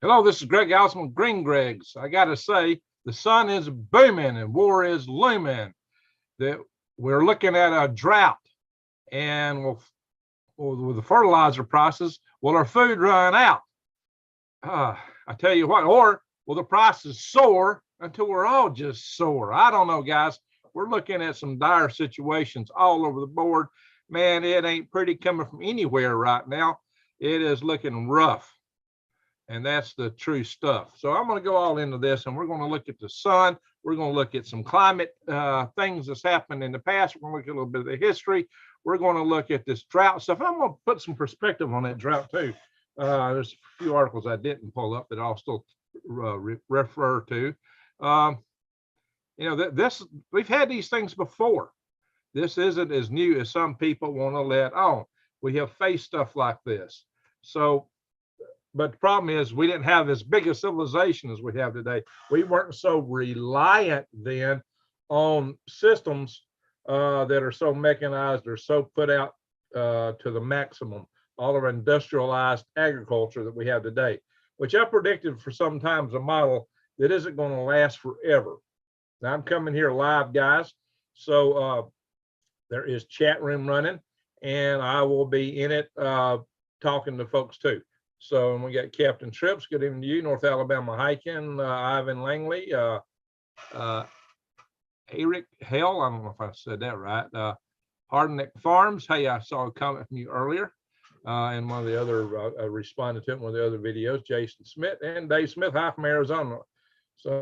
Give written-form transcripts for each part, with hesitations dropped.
Hello, this is Greg Allison with Green Gregs. I got to say, the sun is booming and war is looming. That we're looking at a drought, and with the fertilizer prices, will our food run out? I tell you what, or will the prices soar until we're all just sore? I don't know, guys. We're looking at some dire situations all over the board. Man, it ain't pretty coming from anywhere right now. It is looking rough. And that's the true stuff. So I'm going to go all into this, and we're going to look at the sun. We're going to look at some climate things that's happened in the past. We're going to look at a little bit of the history. We're going to look at this drought stuff. I'm going to put some perspective on that drought too. There's a few articles I didn't pull up that I'll still refer to. This we've had these things before. This isn't as new as some people want to let on. We have faced stuff like this. But the problem is we didn't have as big a civilization as we have today. We weren't so reliant then on systems that are so mechanized or so put out to the maximum, all of our industrialized agriculture that we have today, which I predicted for some time as a model that isn't going to last forever. Now I'm coming here live, guys. So there is chat room running, and I will be in it talking to folks too. So, and we got Captain Trips. Good evening to you, North Alabama Hiking, Ivan Langley, Eric Hell. I don't know if I said that right. Hardneck Farms. Hey, I saw a comment from you earlier, and one of the other responded to it in one of the other videos. Jason Smith and Dave Smith. Hi from Arizona. So,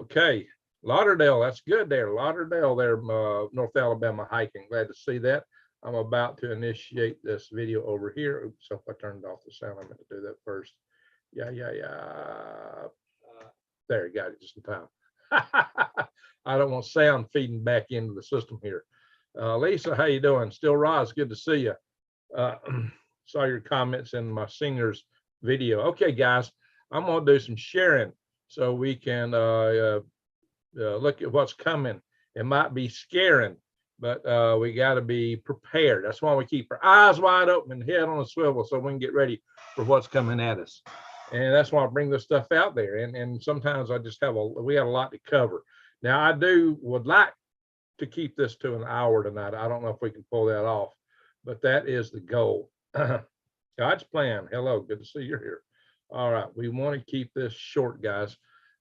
okay, Lauderdale. That's good there. Lauderdale there, North Alabama Hiking. Glad to see that. I'm about to initiate this video over here. Oops, so if I turned off the sound, I meant to do that first. Yeah. There, got it just in time. I don't want sound feeding back into the system here. Lisa, how you doing? Still Roz, good to see you. Saw your comments in my singers video. Okay, guys, I'm gonna do some sharing so we can look at what's coming. It might be scaring, but we got to be prepared. That's why we keep our eyes wide open and head on a swivel so we can get ready for what's coming at us. And that's why I bring this stuff out there. And sometimes I just we have a lot to cover. Now I would like to keep this to an hour tonight. I don't know if we can pull that off, but that is the goal. God's plan. Hello, good to see you're here. All right, we want to keep this short, guys.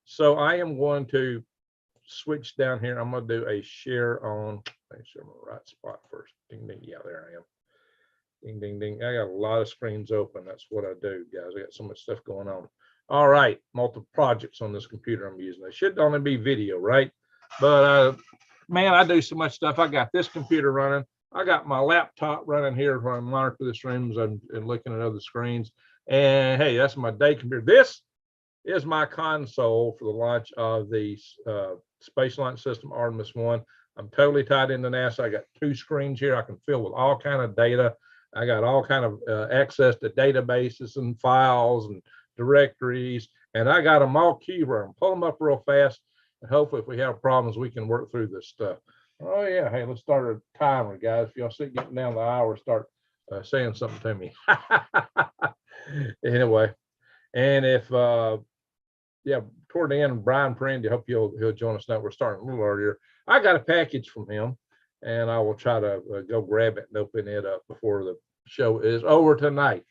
So I am going to switch down here. I'm going to do a share on, make sure I'm in the right spot first. Ding, ding. Yeah, there I am. Ding, ding, ding. I got a lot of screens open. That's what I do, guys. I got so much stuff going on. All right. Multiple projects on this computer I'm using. It should only be video, right? But man, I do so much stuff. I got this computer running. I got my laptop running here where I'm monitoring this room and looking at other screens. And hey, that's my day computer. This is my console for the launch of the Space Launch System Artemis 1. I'm totally tied into NASA. I got two screens here I can fill with all kind of data. I got all kind of access to databases and files and directories, and I got them all queued where I can pull them up real fast, and hopefully if we have problems, we can work through this stuff. Oh yeah, hey, let's start a timer, guys. If y'all see it getting down the hour, start saying something to me. Anyway, and if yeah, toward the end, Brian Prandy, hope he'll join us now. We're starting a little earlier. I got a package from him, and I will try to go grab it and open it up before the show is over tonight.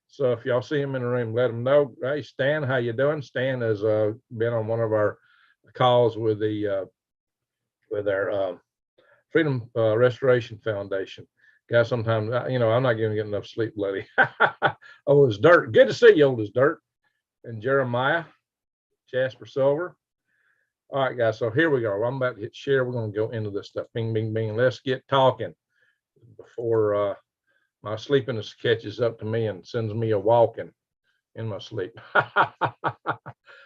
So if y'all see him in the room, let him know. Hey, Stan, how you doing? Stan has been on one of our calls with the with our Freedom Restoration Foundation. Guys, sometimes I'm not going to get enough sleep, bloody. Old as dirt. Good to see you, old as dirt. And Jeremiah, Jasper Silver. All right, guys. So here we go. I'm about to hit share. We're going to go into this stuff. Bing, bing, bing. Let's get talking before my sleepiness catches up to me and sends me a walking in my sleep.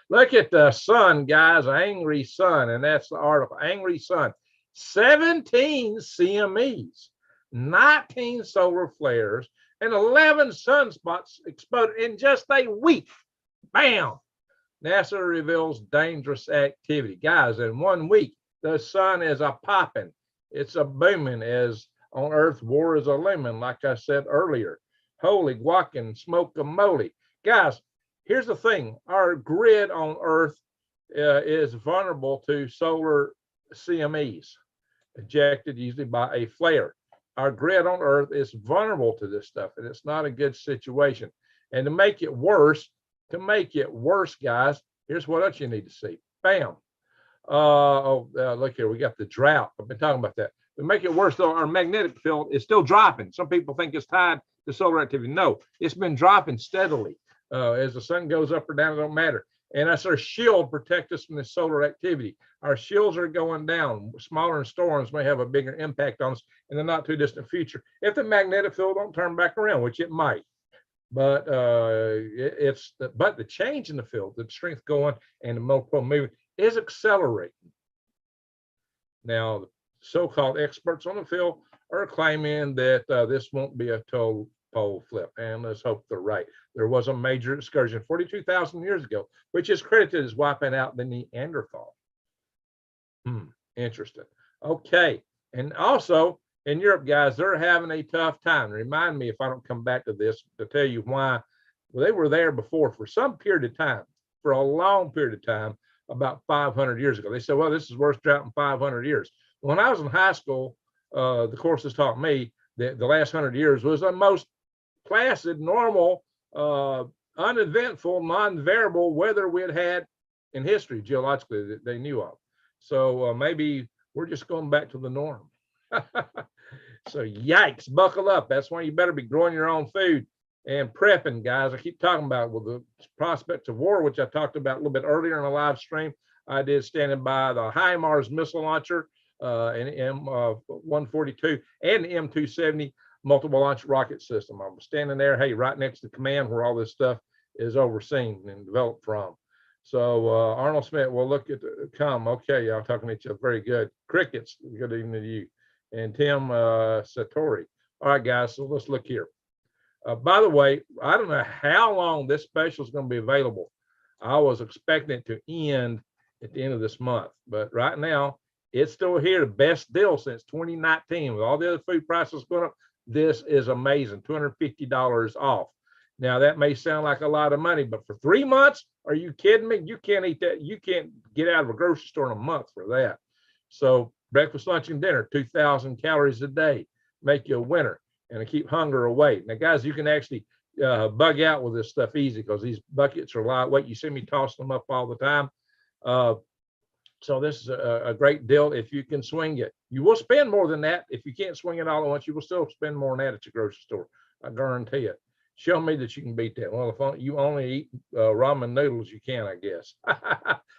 Look at the sun, guys. Angry sun. And that's the article. Angry sun. 17 CMEs, 19 solar flares, and 11 sunspots exploded in just a week. Bam. NASA reveals dangerous activity. Guys, in 1 week, the sun is a popping. It's a booming as on Earth, war is a looming, like I said earlier. Holy guacamole, smoke-a-moly. Guys, here's the thing, our grid on Earth is vulnerable to solar CMEs, ejected usually by a flare. Our grid on Earth is vulnerable to this stuff, and it's not a good situation. And to make it worse, guys, here's what else you need to see. Bam. Look here, we got the drought. I've been talking about that. To make it worse, though, our magnetic field is still dropping. Some people think it's tied to solar activity. No, it's been dropping steadily. As the sun goes up or down, it don't matter. And that's our shield, protect us from the solar activity. Our shields are going down. Smaller storms may have a bigger impact on us in the not too distant future if the magnetic field don't turn back around, which it might. But the change in the field, the strength going and the multiple moving is accelerating. Now, the so-called experts on the field are claiming that this won't be a total pole flip, and let's hope they're right. There was a major excursion 42,000 years ago, which is credited as wiping out the Neanderthal. Interesting. Okay, and also in Europe, guys, they're having a tough time. Remind me if I don't come back to this to tell you why. Well, they were there before for some period of time, for a long period of time, about 500 years ago. They said, well, this is worst drought in 500 years. When I was in high school, the courses taught me that the last 100 years was the most placid, normal, uneventful, non-variable weather we had in history, geologically, that they knew of. So maybe we're just going back to the norm. So yikes, buckle up. That's why you better be growing your own food and prepping, guys. I keep talking about the prospects of war, which I talked about a little bit earlier in a live stream. I did standing by the HIMARS missile launcher, an M142 and the M270 multiple launch rocket system. I was standing there, hey, right next to command where all this stuff is overseen and developed from. So Arnold Smith, well, look at the come. Okay, y'all talking to each other. Very good. Crickets, good evening to you. And Tim Satori. All right, guys, so let's look here. By the way, I don't know how long this special is going to be available. I was expecting it to end at the end of this month, but right now it's still here. The best deal since 2019 with all the other food prices going up. This is amazing, $250 off. Now that may sound like a lot of money, but for 3 months, are you kidding me? You can't eat that. You can't get out of a grocery store in a month for that. So breakfast, lunch, and dinner, 2,000 calories a day, make you a winner and keep hunger away. Now, guys, you can actually bug out with this stuff easy because these buckets are lightweight. You see me tossing them up all the time. So this is a great deal if you can swing it. You will spend more than that. If you can't swing it all at once, you will still spend more than that at your grocery store. I guarantee it. Show me that you can beat that. Well, if you only eat ramen noodles, you can, I guess.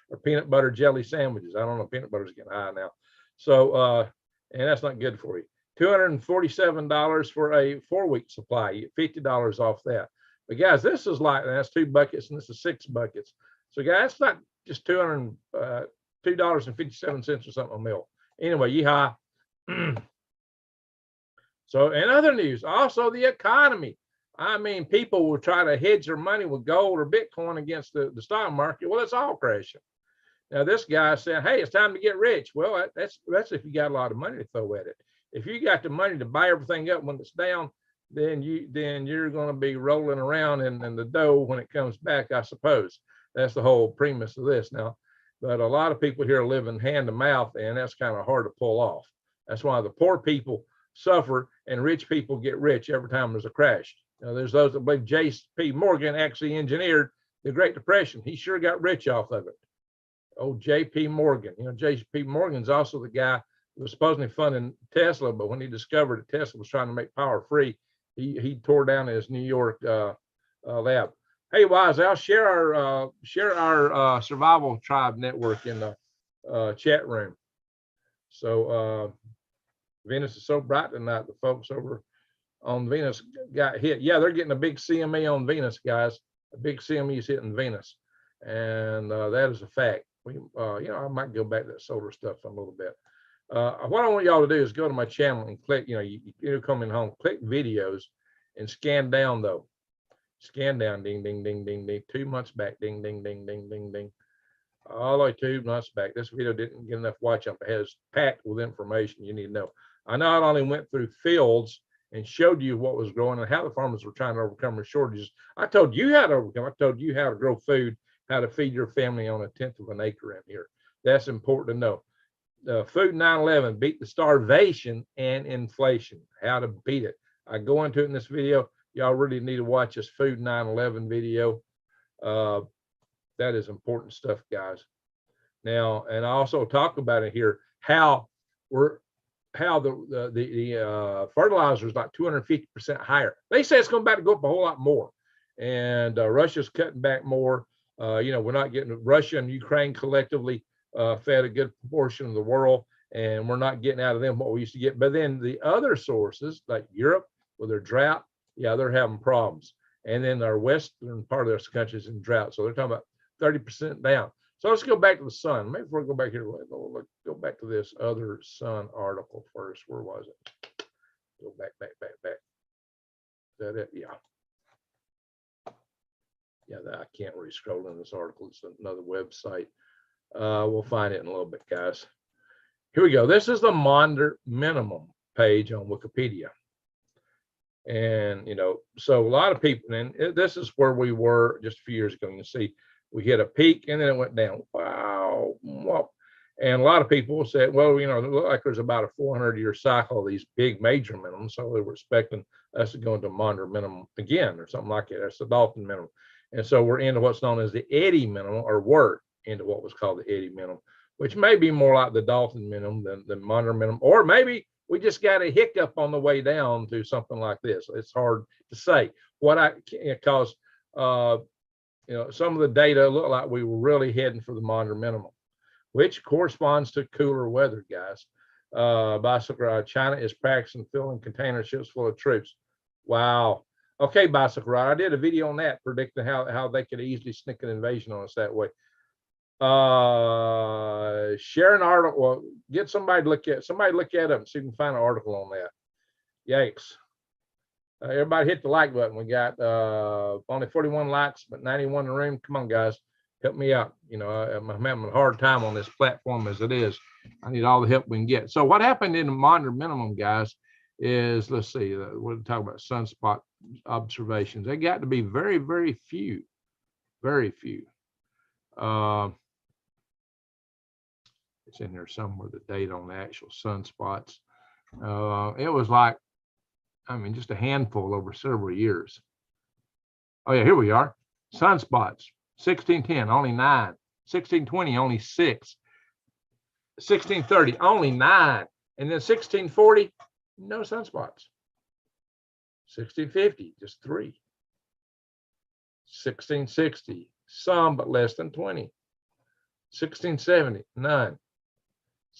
Or peanut butter jelly sandwiches. I don't know, peanut butter's getting high now. So, and that's not good for you. $247 for a 4-week supply. You get $50 off that. But guys, this is like, that's 2 buckets and this is 6 buckets. So guys, it's not just $2.57 or something a meal. Anyway, yeehaw. So in other news, also the economy. I mean, people will try to hedge their money with gold or Bitcoin against the stock market. Well, it's all crashing. Now, this guy said, hey, it's time to get rich. Well, that's if you got a lot of money to throw at it. If you got the money to buy everything up when it's down, then you're going to be rolling around in the dough when it comes back, I suppose. That's the whole premise of this now. But a lot of people here are living hand to mouth, and that's kind of hard to pull off. That's why the poor people suffer and rich people get rich every time there's a crash. Now, there's those that believe J.P. Morgan actually engineered the Great Depression. He sure got rich off of it. Oh, J.P. Morgan. You know, J.P. Morgan's also the guy who was supposedly funding Tesla, but when he discovered that Tesla was trying to make power free, he tore down his New York lab. Hey, Wise, I'll share our survival tribe network in the chat room. So Venus is so bright tonight. The folks over on Venus got hit. Yeah, they're getting a big CME on Venus, guys. A big CME is hitting Venus, and that is a fact. You know, I might go back to that solar stuff a little bit. What I want y'all to do is go to my channel and click. You know, you're coming home, click videos, and scan down though. Scan down, ding, ding, ding, ding, ding. 2 months back, ding, ding, ding, ding, ding, ding. All the way 2 months back. This video didn't get enough watch up. It has packed with information you need to know. I know I only went through fields and showed you what was growing and how the farmers were trying to overcome their shortages. I told you how to overcome. I told you how to grow food, how to feed your family on 1/10 of an acre in here. That's important to know. Food 9/11 beat the starvation and inflation. How to beat it. I go into it in this video. Y'all really need to watch this Food 9/11 video. That is important stuff, guys. Now, and I also talk about it here, how the fertilizer is like 250% higher. They say it's going to go up a whole lot more. And Russia's cutting back more. We're not getting, Russia and Ukraine collectively fed a good proportion of the world, and we're not getting out of them what we used to get. But then the other sources, like Europe with their drought, yeah, they're having problems. And then our western part of this country is in drought. So they're talking about 30% down. So let's go back to the sun. Maybe before we go back here, let's go back to this other sun article first. Where was it? Go back. Is that it? Yeah. Yeah, I can't really scroll in this article. It's another website. We'll find it in a little bit, guys. Here we go. This is the Maunder minimum page on Wikipedia. And, so a lot of people, and this is where we were just a few years ago. You can see we hit a peak and then it went down. Wow. And a lot of people said, well, it looked like there's about a 400-year cycle of these big major minimums. So they were expecting us to go into Maunder minimum again or something like that. That's the Dalton minimum. And so we're into what's known as the Eddy minimum, or were into what was called the Eddy minimum, which may be more like the Dalton minimum than the Maunder minimum, or maybe we just got a hiccup on the way down to something like this. It's hard to say. Because some of the data look like we were really heading for the Maunder minimum, which corresponds to cooler weather, guys. Bicycle ride. China is practicing filling container ships full of troops. Wow. Okay, bicycle ride. I did a video on that, predicting how they could easily sneak an invasion on us that way. Share an article. Well, get somebody to look at it up and see if you can find an article on that. Yikes. Everybody hit the like button. We got only 41 likes, but 91 in the room. Come on, guys, help me out. I'm having a hard time on this platform as it is. I need all the help we can get. So what happened in the Maunder minimum, guys, is, let's see, we're talking about sunspot observations. They got to be very, very few. Very few. It's in there somewhere, the date on the actual sunspots. It was like, just a handful over several years. Oh yeah, here we are. Sunspots, 1610, only 9. 1620, only 6. 1630, only 9. And then 1640, no sunspots. 1650, just 3. 1660, some, but less than 20. 1670, none.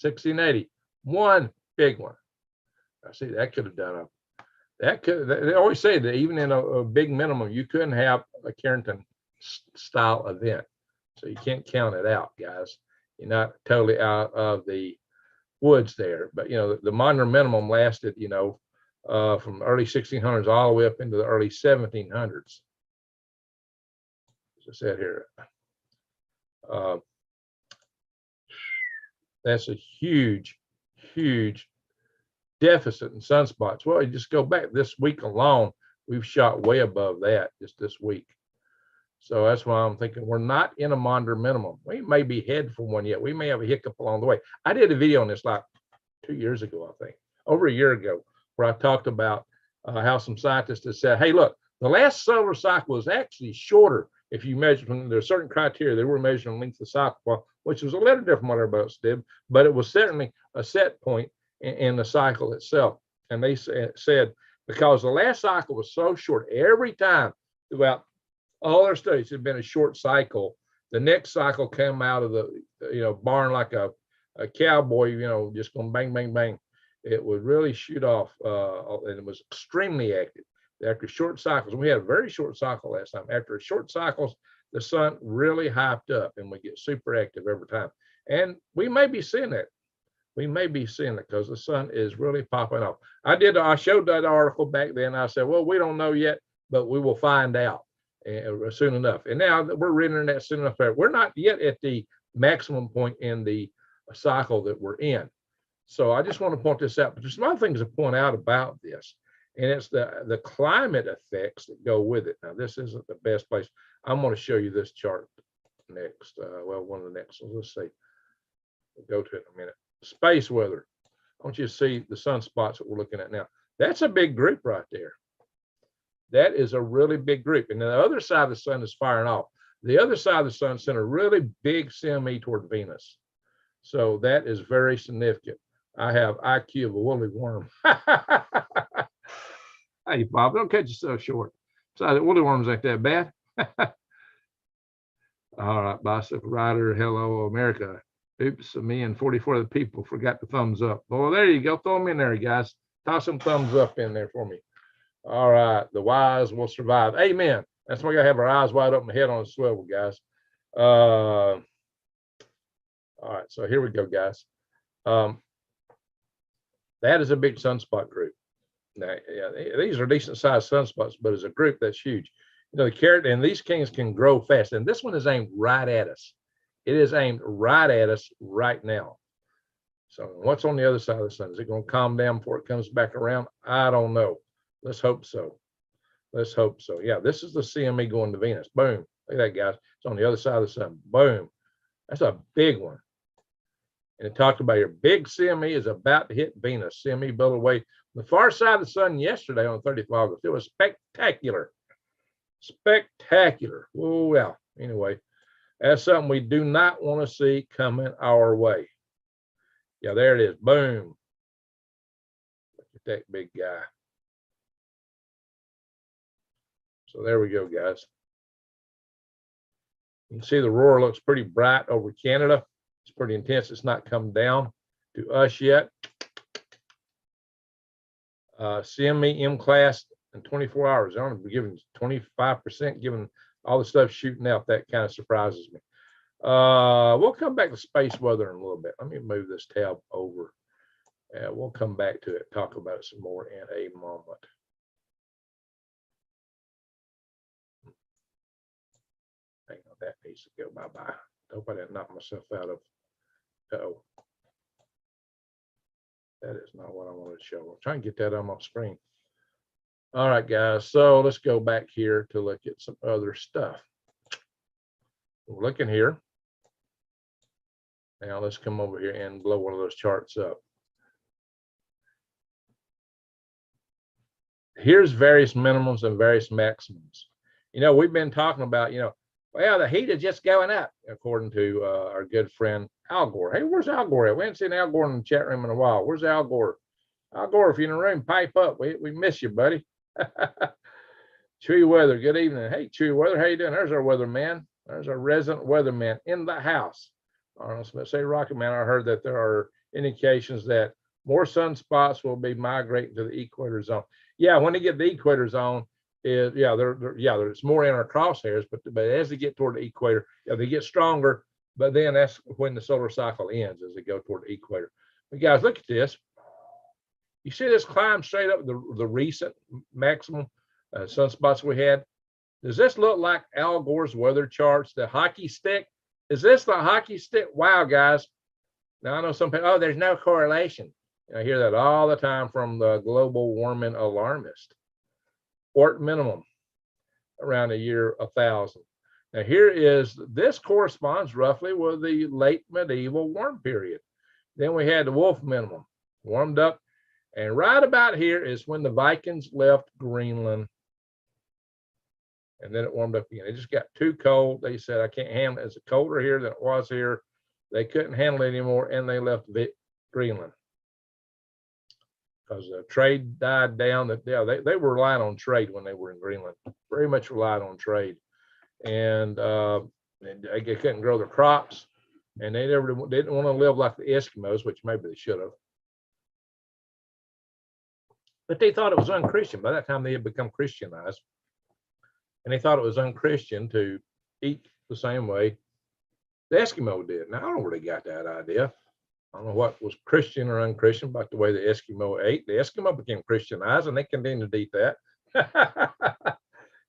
1680, one big one. I see that could have done they always say that even in a big minimum, you couldn't have a Carrington style event. So you can't count it out, guys. You're not totally out of the woods there. But, the Maunder minimum lasted, from the early 1600s all the way up into the early 1700s. As I said here, that's a huge, huge deficit in sunspots. Well, you just go back this week alone, we've shot way above that just this week. So that's why I'm thinking we're not in a Maunder minimum. We may be headed for one yet. We may have a hiccup along the way. I did a video on this like 2 years ago, I think, over a year ago, where I talked about how some scientists have said, hey, look, the last solar cycle was actually shorter. If you measure from, there are certain criteria, they were measuring length of cycle, which was a little different from what everybody else did, but it was certainly a set point in the cycle itself. And they said, because the last cycle was so short, every time throughout all our studies had been a short cycle, the next cycle came out of the barn like a cowboy, just going bang, bang, bang. It would really shoot off, and it was extremely active. After short cycles, we had a very short cycle last time. After short cycles, the sun really hyped up and we get super active every time. And we may be seeing that. We may be seeing it because the sun is really popping off. I showed that article back then. I said, well, we don't know yet, but we will find out soon enough. And now we're rendering that soon enough. We're not yet at the maximum point in the cycle that we're in. So I just want to point this out. But there's some other things to point out about this. and it's the climate effects that go with it. Now, this isn't the best place. I'm going to show you this chart next. Well, one of the next ones. Let's see. We'll go to it in a minute. Space weather. I want you to see the sunspots that we're looking at now. That's a big group right there. That is a really big group. And the other side of the sun is firing off. The other side of the sun sent a really big CME toward Venus. So that is very significant. I have IQ of a woolly worm. Hey, Bob, don't cut yourself short. So the woolly worms ain't that bad. All right, bicycle rider, hello, America. Oops, me and 44 other people forgot the thumbs up. Well, there you go. Throw them in there, guys. Toss some thumbs up in there for me. All right, the wise will survive. Amen. That's why we gotta have our eyes wide open, head on a swivel, guys. All right, so here we go, guys. That is a big sunspot group. Now, yeah, these are decent sized sunspots, but as a group, that's huge. You know, the carrot and these kings can grow fast, and this one is aimed right at us. It is aimed right at us right now. So what's on the other side of the sun? Is it going to calm down before it comes back around? I don't know. Let's hope so. Let's hope so. Yeah, this is the CME going to Venus. Boom. Look at that, guys. It's on the other side of the sun. Boom. That's a big one. And it talked about your big CME is about to hit Venus. CME built away the far side of the sun yesterday on 30th of August. It was spectacular. Spectacular. Oh, well. Anyway, that's something we do not want to see coming our way. Yeah, there it is. Boom. Look at that big guy. So there we go, guys. You can see the aurora looks pretty bright over Canada. It's pretty intense. It's not come down to us yet. CME M class in 24 hours. They're only giving 25%, given all the stuff shooting out. That kind of surprises me. We'll come back to space weather in a little bit. Let me move this tab over. We'll come back to it, talk about it some more in a moment. Hang on, that needs to go bye-bye. Hope I didn't knock myself out of. Uh-oh. That is not what I wanted to show. I'm trying to get that on my screen. All right, guys. So let's go back here to look at some other stuff. We're looking here. Now let's come over here and blow one of those charts up. Here's various minimums and various maximums. You know, we've been talking about, you know, well, the heat is just going up, according to our good friend Al Gore. Hey, where's Al Gore at? We haven't seen Al Gore in the chat room in a while. Where's Al Gore? Al Gore, if you're in the room, pipe up. We miss you, buddy. Chewy Weather, good evening. Hey, Chewy Weather, how you doing? There's our weatherman. There's our resident weatherman in the house. Arnold Smith, say Rocket Man, I heard that there are indications that more sunspots will be migrating to the equator zone. Yeah, when they get the equator zone, it's more in our crosshairs, but as they get toward the equator, yeah, they get stronger, but then that's when the solar cycle ends, as they go toward the equator. But guys, look at this. You see this climb straight up the recent maximum sunspots we had? Does this look like Al Gore's weather charts, the hockey stick? Is this the hockey stick? Wow, guys. Now I know some people, oh, there's no correlation. I hear that all the time from the global warming alarmist. Or minimum around a year 1000. Now here is, this corresponds roughly with the late medieval warm period. Then we had the wolf minimum, warmed up, and right about here is when the Vikings left Greenland. And then it warmed up again. It just got too cold. They said, I can't handle it. It's colder here than it was here. They couldn't handle it anymore, and they left Greenland. Because trade died down. Yeah, they were relying on trade when they were in Greenland. Very much relied on trade. And they couldn't grow their crops. And they never didn't want to live like the Eskimos, which maybe they should have. But they thought it was unchristian. By that time, they had become Christianized. And they thought it was unchristian to eat the same way the Eskimo did. Now, I don't know where they got that idea. I don't know what was Christian or unchristian about the way the Eskimo ate. The Eskimo became Christianized, and they continued to eat that.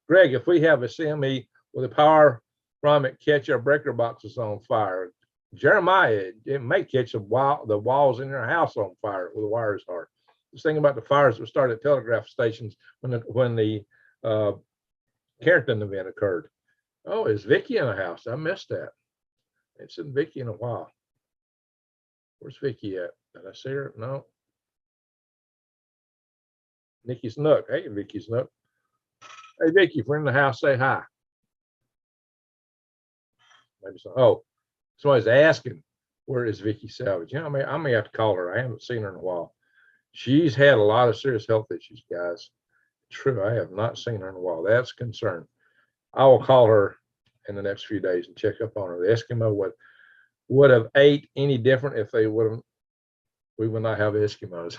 Greg, if we have a CME with a power from it catch our breaker boxes on fire, Jeremiah, it may catch the walls in your house on fire with the wires hard. This thing about the fires that started at telegraph stations when the Carrington event occurred. Oh, is Vicky in the house? I missed that. I ain't seen Vicky in a while. Where's Vicky at? Did I see her? No. Nikki Snook. Hey, Vicky Snook. Hey, Vicky, if we're in the house, say hi. Maybe so. Oh, somebody's asking, where is Vicky Salvage? You know, I may have to call her. I haven't seen her in a while. She's had a lot of serious health issues, guys. True, I have not seen her in a while. That's a concern. I will call her in the next few days and check up on her. The Eskimo would have ate any different if they would have. We would not have Eskimos.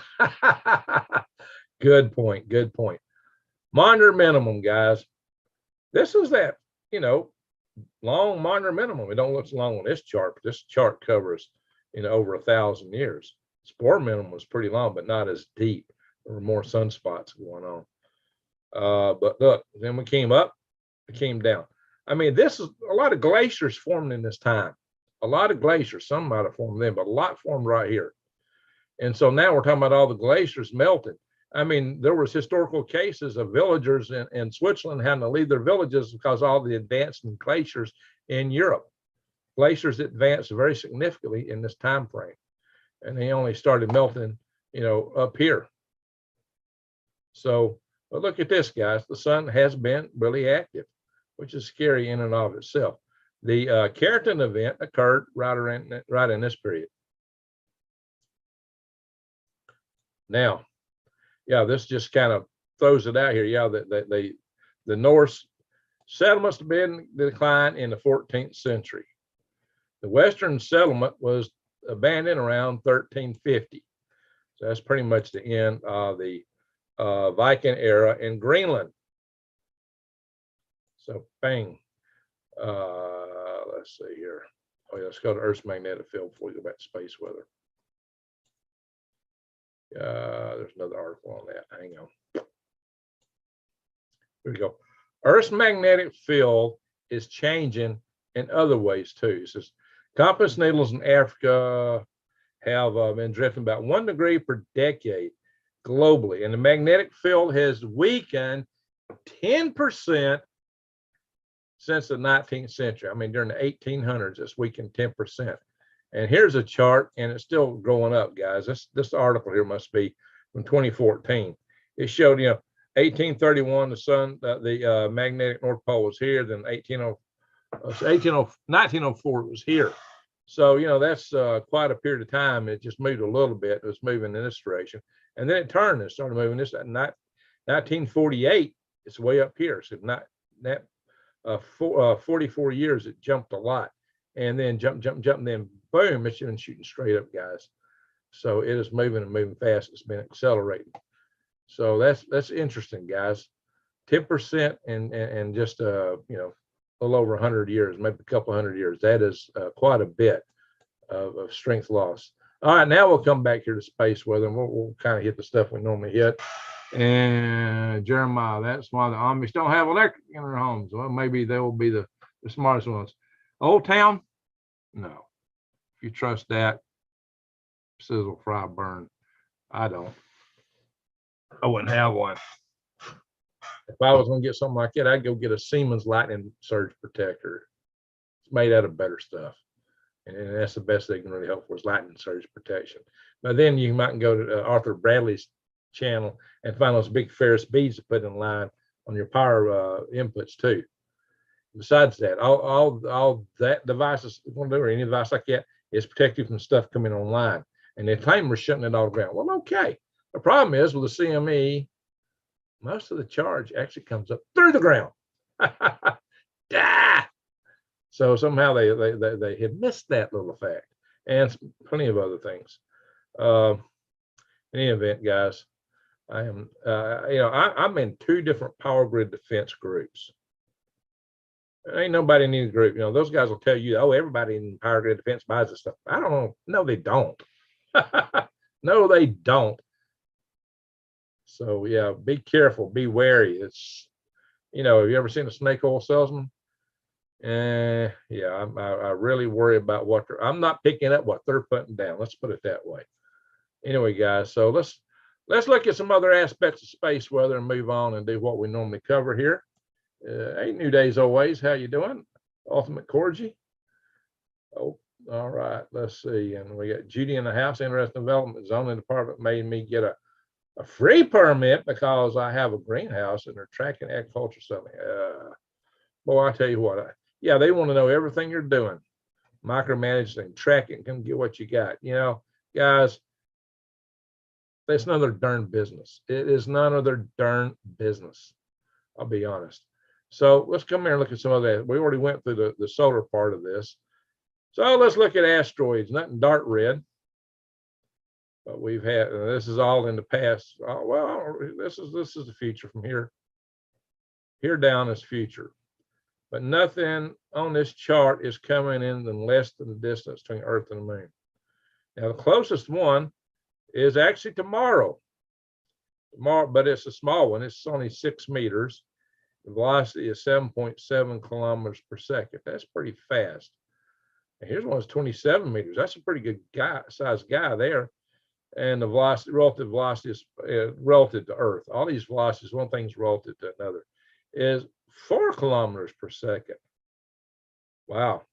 Good point. Good point. Monitor minimum, guys. This is that, you know, long monitor minimum. It don't look so long on this chart, but this chart covers, you know, over 1,000 years. Spore minimum was pretty long, but not as deep. There were more sunspots going on. But look, then we came up, it came down. I mean, this is a lot of glaciers formed in this time. A lot of glaciers. Some might have formed then, but a lot formed right here. And so now we're talking about all the glaciers melting. I mean, there was historical cases of villagers in Switzerland having to leave their villages because all the advancing glaciers in Europe. Glaciers advanced very significantly in this time frame. And they only started melting, you know, up here. So, but look at this, guys. The sun has been really active, which is scary in and of itself. The Carrington event occurred right in this period. Now, yeah, this just kind of throws it out here. Yeah, the Norse settlements have been declined in the 14th century. The Western settlement was abandoned around 1350. So that's pretty much the end of the Viking era in Greenland. So bang. Let's see here. Oh yeah, let's go to Earth's magnetic field before we go back to space weather. There's another article on that. Hang on. Here we go. Earth's magnetic field is changing in other ways too. It says compass needles in Africa have been drifting about 1 degree per decade globally, and the magnetic field has weakened 10% since the 19th century. I mean, during the 1800s, it's weakened 10%. And here's a chart, and it's still going up, guys. This article here must be from 2014. It showed, you know, 1831, the sun, the magnetic North Pole was here. Then 1904, it was here. So, you know, that's quite a period of time. It just moved a little bit. It was moving in this direction. And then it turned and started moving this. 1948, it's way up here. So not that 44 years, it jumped a lot. And then jump, and then boom, it's been shooting straight up, guys. So it is moving and moving fast. It's been accelerating. So that's interesting, guys. 10% and just you know, a little over 100 years, maybe a couple 100 years. That is quite a bit of strength loss. All right, now we'll come back here to space weather, and we'll kind of hit the stuff we normally hit. And Jeremiah, that's why the Amish don't have electric in their homes. Well, maybe they will be the smartest ones. Old Town, no. If you trust that, sizzle, fry, burn. I don't. I wouldn't have one. If I was going to get something like that, I'd go get a Siemens lightning surge protector. It's made out of better stuff. And that's the best they can really help for is lightning surge protection. But then you might go to Arthur Bradley's channel and find those big Ferris beads to put in line on your power inputs too. Besides that, all that devices or any device like that is protected from stuff coming online. And they claim we're shutting it all down. Well, okay. The problem is with the CME, most of the charge actually comes up through the ground. So somehow they had missed that little fact, and plenty of other things. In any event, guys, I am you know, I'm in 2 different power grid defense groups. Ain't nobody in either group. You know, those guys will tell you, oh, everybody in power grid defense buys this stuff. I don't know. No, they don't. No, they don't. So yeah, be careful, be wary. It's, you know, have you ever seen a snake oil salesman? Yeah, I really worry about I'm not picking up what they're putting down. Let's put it that way. Anyway, guys, so let's Let's look at some other aspects of space weather and move on and do what we normally cover here. 8 new days always. How you doing? Ultimate Corgi. Oh, all right. Let's see. And we got Judy in the house. Interesting development. Zoning department made me get a free permit because I have a greenhouse and they're tracking agriculture something. Boy, I tell you what. Yeah, they want to know everything you're doing. Micromanaging, tracking, come get what you got. You know, guys, that's none of their darn business. It is none of their darn business. I'll be honest. So let's come here and look at some of that. We already went through the solar part of this. So let's look at asteroids, nothing dark red. But we've had, this is all in the past. Oh, well, this is the future from here. Here down is future. But nothing on this chart is coming in less than the distance between Earth and the Moon. Now, the closest one is actually tomorrow. But it's a small one. It's only 6 meters. The velocity is 7.7 kilometers per second. That's pretty fast. And here's one that's 27 meters. That's a pretty good size guy there. And the velocity, relative velocity is relative to Earth. All these velocities, one thing's relative to another, is 4 kilometers per second. Wow.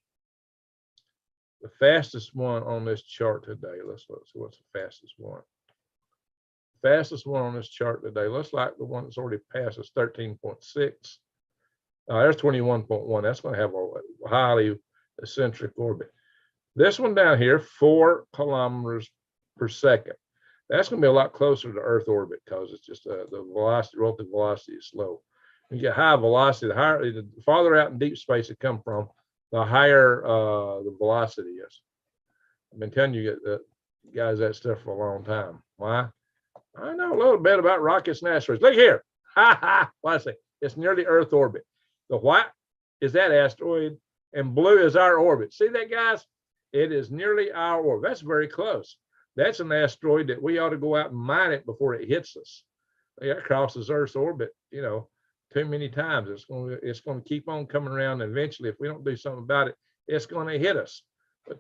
The fastest one on this chart today. Let's see what's the fastest one. Fastest one on this chart today looks like the one that's already passed is 13.6. There's 21.1. That's going to have a highly eccentric orbit. This one down here, 4 kilometers per second. That's going to be a lot closer to Earth orbit because it's just the velocity, relative velocity is slow. When you get high velocity, the farther out in deep space it comes from, the higher the velocity is. I've been telling you guys that stuff for a long time. Why? I know a little bit about rockets and asteroids. Look here. Ha ha. What I say? It's near the Earth orbit. The white is that asteroid, and blue is our orbit. See that, guys? It is nearly our orbit. That's very close. That's an asteroid that we ought to go out and mine it before it hits us. It crosses Earth's orbit, you know, too many times. It's going to keep on coming around. And eventually, if we don't do something about it, it's going to hit us. But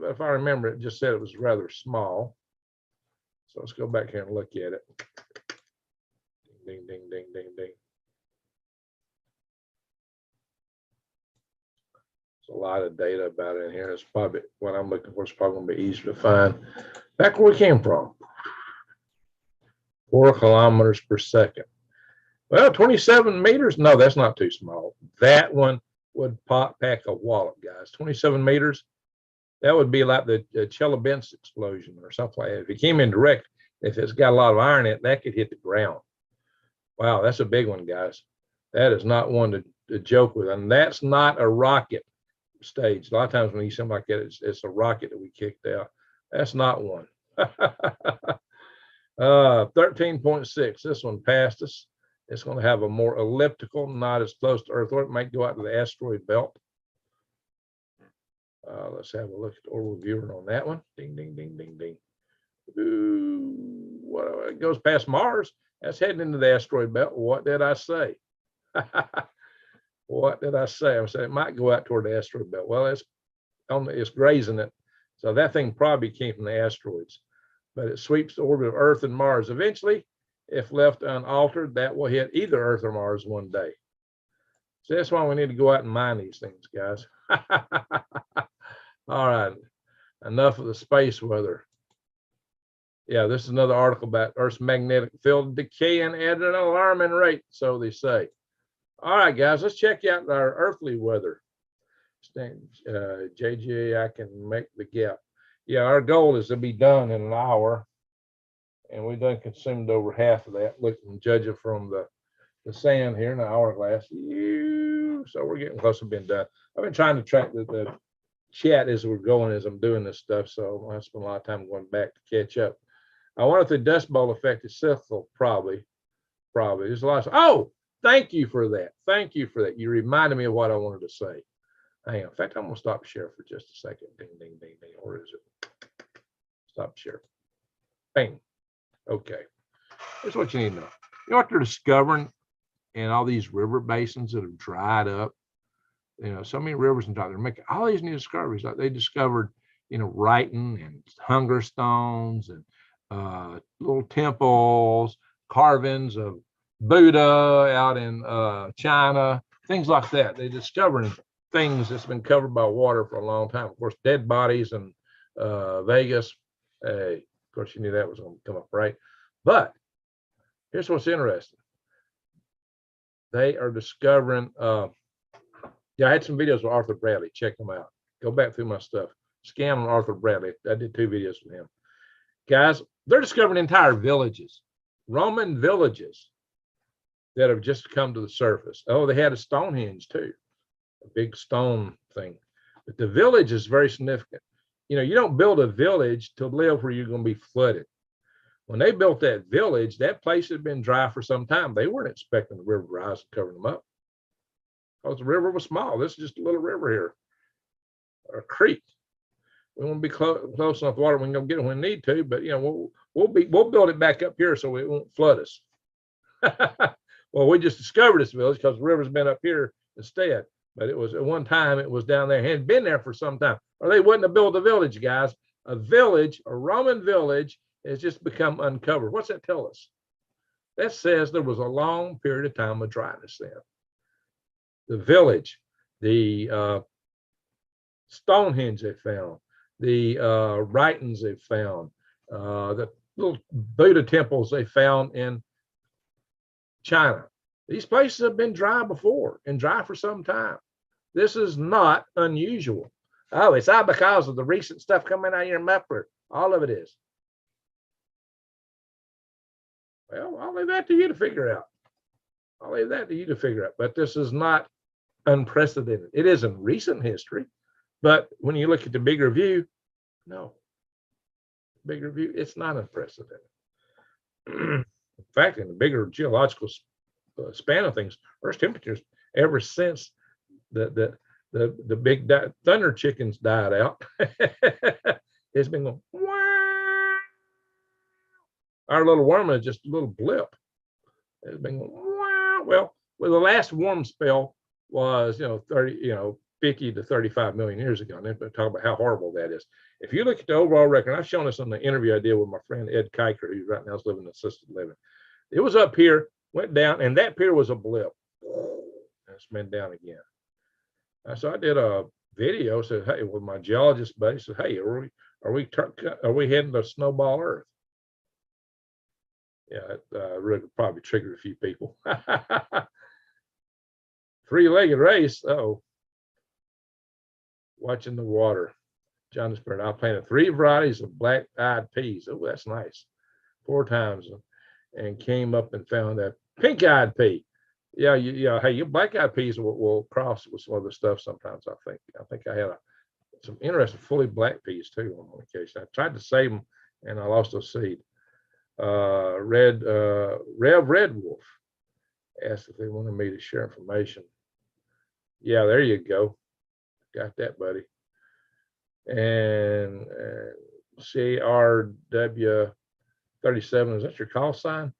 if I remember, it just said it was rather small. So let's go back here and look at it. Ding, ding, ding, ding, ding. There's a lot of data about it in here. It's probably what I'm looking for. It's probably going to be easy to find. Back where we came from. 4 kilometers per second. Well, 27 meters. No, that's not too small. That one would pack a wallop, guys. 27 meters. That would be like the Chelyabinsk explosion or something like that. If it came in direct, if it's got a lot of iron in it, that could hit the ground. Wow, that's a big one, guys. That is not one to joke with. And that's not a rocket stage. A lot of times when you see something like that, it's a rocket that we kicked out. That's not one. 13.6. This one passed us. It's going to have a more elliptical, not as close to Earth orbit. It might go out to the asteroid belt. Let's have a look at the orbital viewer on that one. Ding, ding, ding, ding, ding. Ooh, it goes past Mars. That's heading into the asteroid belt. What did I say? What did I say? I said it might go out toward the asteroid belt. Well, it's grazing it. So that thing probably came from the asteroids. But it sweeps the orbit of Earth and Mars. Eventually, if left unaltered, that will hit either Earth or Mars one day. So that's why we need to go out and mine these things, guys. All right, enough of the space weather. Yeah, this is another article about Earth's magnetic field decaying at an alarming rate, so they say. All right, guys, let's check out our earthly weather. JJ, I can make the gap. Yeah, our goal is to be done in an hour, and we've done consumed over half of that. Looking, judging from the sand here in the hourglass. So we're getting close to being done. I've been trying to track the chat as we're going, as I'm doing this stuff, so I spend a lot of time going back to catch up. I wonder if the Dust Bowl effect is cyclical. Probably. There's a lot of, oh, thank you for that. Thank you for that. You reminded me of what I wanted to say. Hang on. In fact, I'm going to stop share for just a second. Ding, ding, ding, ding. Or is it? Stop share. Bang. Okay. Here's what you need to know. You know what they're discovering in all these river basins that have dried up? You know, so many rivers and drought. They're making all these new discoveries. Like they discovered, you know, Wrighton and hunger stones and little temples, carvings of Buddha out in China, things like that. They're discovering things that's been covered by water for a long time. Of course, dead bodies in Vegas. Hey, of course, you knew that was going to come up, right? But here's what's interesting. They are discovering, yeah, I had some videos with Arthur Bradley. Check them out. Go back through my stuff. Scan on Arthur Bradley. I did 2 videos with him. Guys, they're discovering entire villages, Roman villages that have just come to the surface. Oh, they had a Stonehenge too, a big stone thing. But the village is very significant. You know, you don't build a village to live where you're going to be flooded. When they built that village, that place had been dry for some time. They weren't expecting the river to rise and cover them up because the river was small. This is just a little river here, a creek. We won't be close enough to water. We can go get it when we need to, but you know, we'll build it back up here so it won't flood us. Well, we just discovered this village because the river's been up here instead. But it was at one time, it was down there, it had been there for some time, or they wouldn't have built a village, guys. A village, a Roman village, has just become uncovered. What's that tell us? That says there was a long period of time of dryness then. The village, the Stonehenge they found, the writings they found, the little Buddha temples they found in China. These places have been dry before and dry for some time. This is not unusual. Oh, it's all because of the recent stuff coming out of your muffler. All of it is. Well, I'll leave that to you to figure out. I'll leave that to you to figure out. But this is not unprecedented. It is in recent history. But when you look at the bigger view, no. Bigger view, it's not unprecedented. In fact, in the bigger geological span of things, Earth's temperatures ever since the big thunder chickens died out, it's been going, wow. Our little warm is just a little blip. It's been going, wow. Well, the last warm spell was 50 to 35 million years ago. And they're talking about how horrible that is. If you look at the overall record, I've shown this on the interview I did with my friend Ed Kiker, who right now is living in assisted living. It was up here, went down, and that pier was a blip. And it's been down again. So I did a video, said, hey, with my geologist buddy, said, hey, are we heading to Snowball Earth? Yeah, it really probably triggered a few people. 3-legged race. Uh-oh. Watching the water. John the Spirit. I planted 3 varieties of black-eyed peas. Oh, that's nice. 4 times, and came up and found that pink-eyed pea. Yeah. Hey, your black-eyed peas will cross with some other stuff sometimes. I think I had some interesting fully black peas too on one occasion. I tried to save them, and I lost a seed. Red Wolf asked if they wanted me to share information. Yeah, there you go. Got that, buddy. And CRW 37, is that your call sign?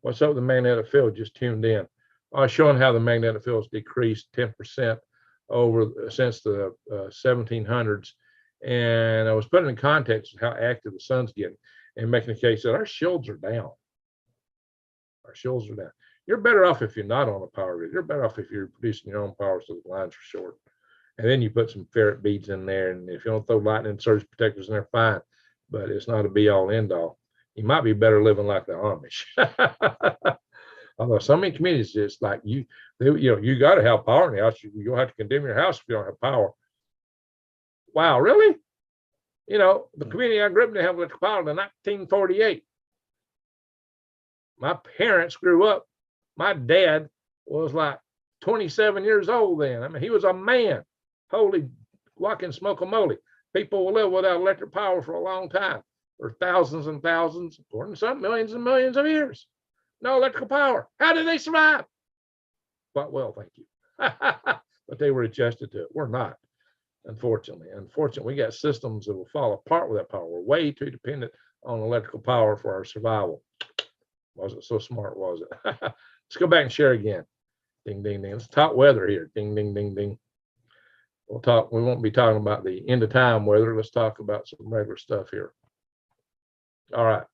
What's up with the magnetic field? Just tuned in. I was showing how the magnetic field has decreased 10% since the 1700s. And I was putting in context of how active the sun's getting and making the case that our shields are down. Our shields are down. You're better off if you're not on a power grid. You're better off if you're producing your own power so the lines are short. And then you put some ferret beads in there. And if you don't throw lightning surge protectors in there, fine. But it's not a be all end all. You might be better living like the Amish. Although some in communities, it's like you got to have power in the house. You'll have to condemn your house if you don't have power. Wow, really? The community I grew up in didn't have electric power in 1948. My parents grew up. My dad was like 27 years old then. I mean, he was a man. Holy walking smoke-a-moly. People will live without electric power for a long time, for thousands and thousands, or in some millions and millions of years. No electrical power. How did they survive? Quite well, thank you. But they were adjusted to it. We're not, unfortunately. Unfortunately, we got systems that will fall apart with that power. We're way too dependent on electrical power for our survival. Wasn't so smart, was it? Let's go back and share again. Ding, ding, ding. Let's talk weather here. Ding, ding, ding, ding. We won't be talking about the end of time weather. Let's talk about some regular stuff here. All right.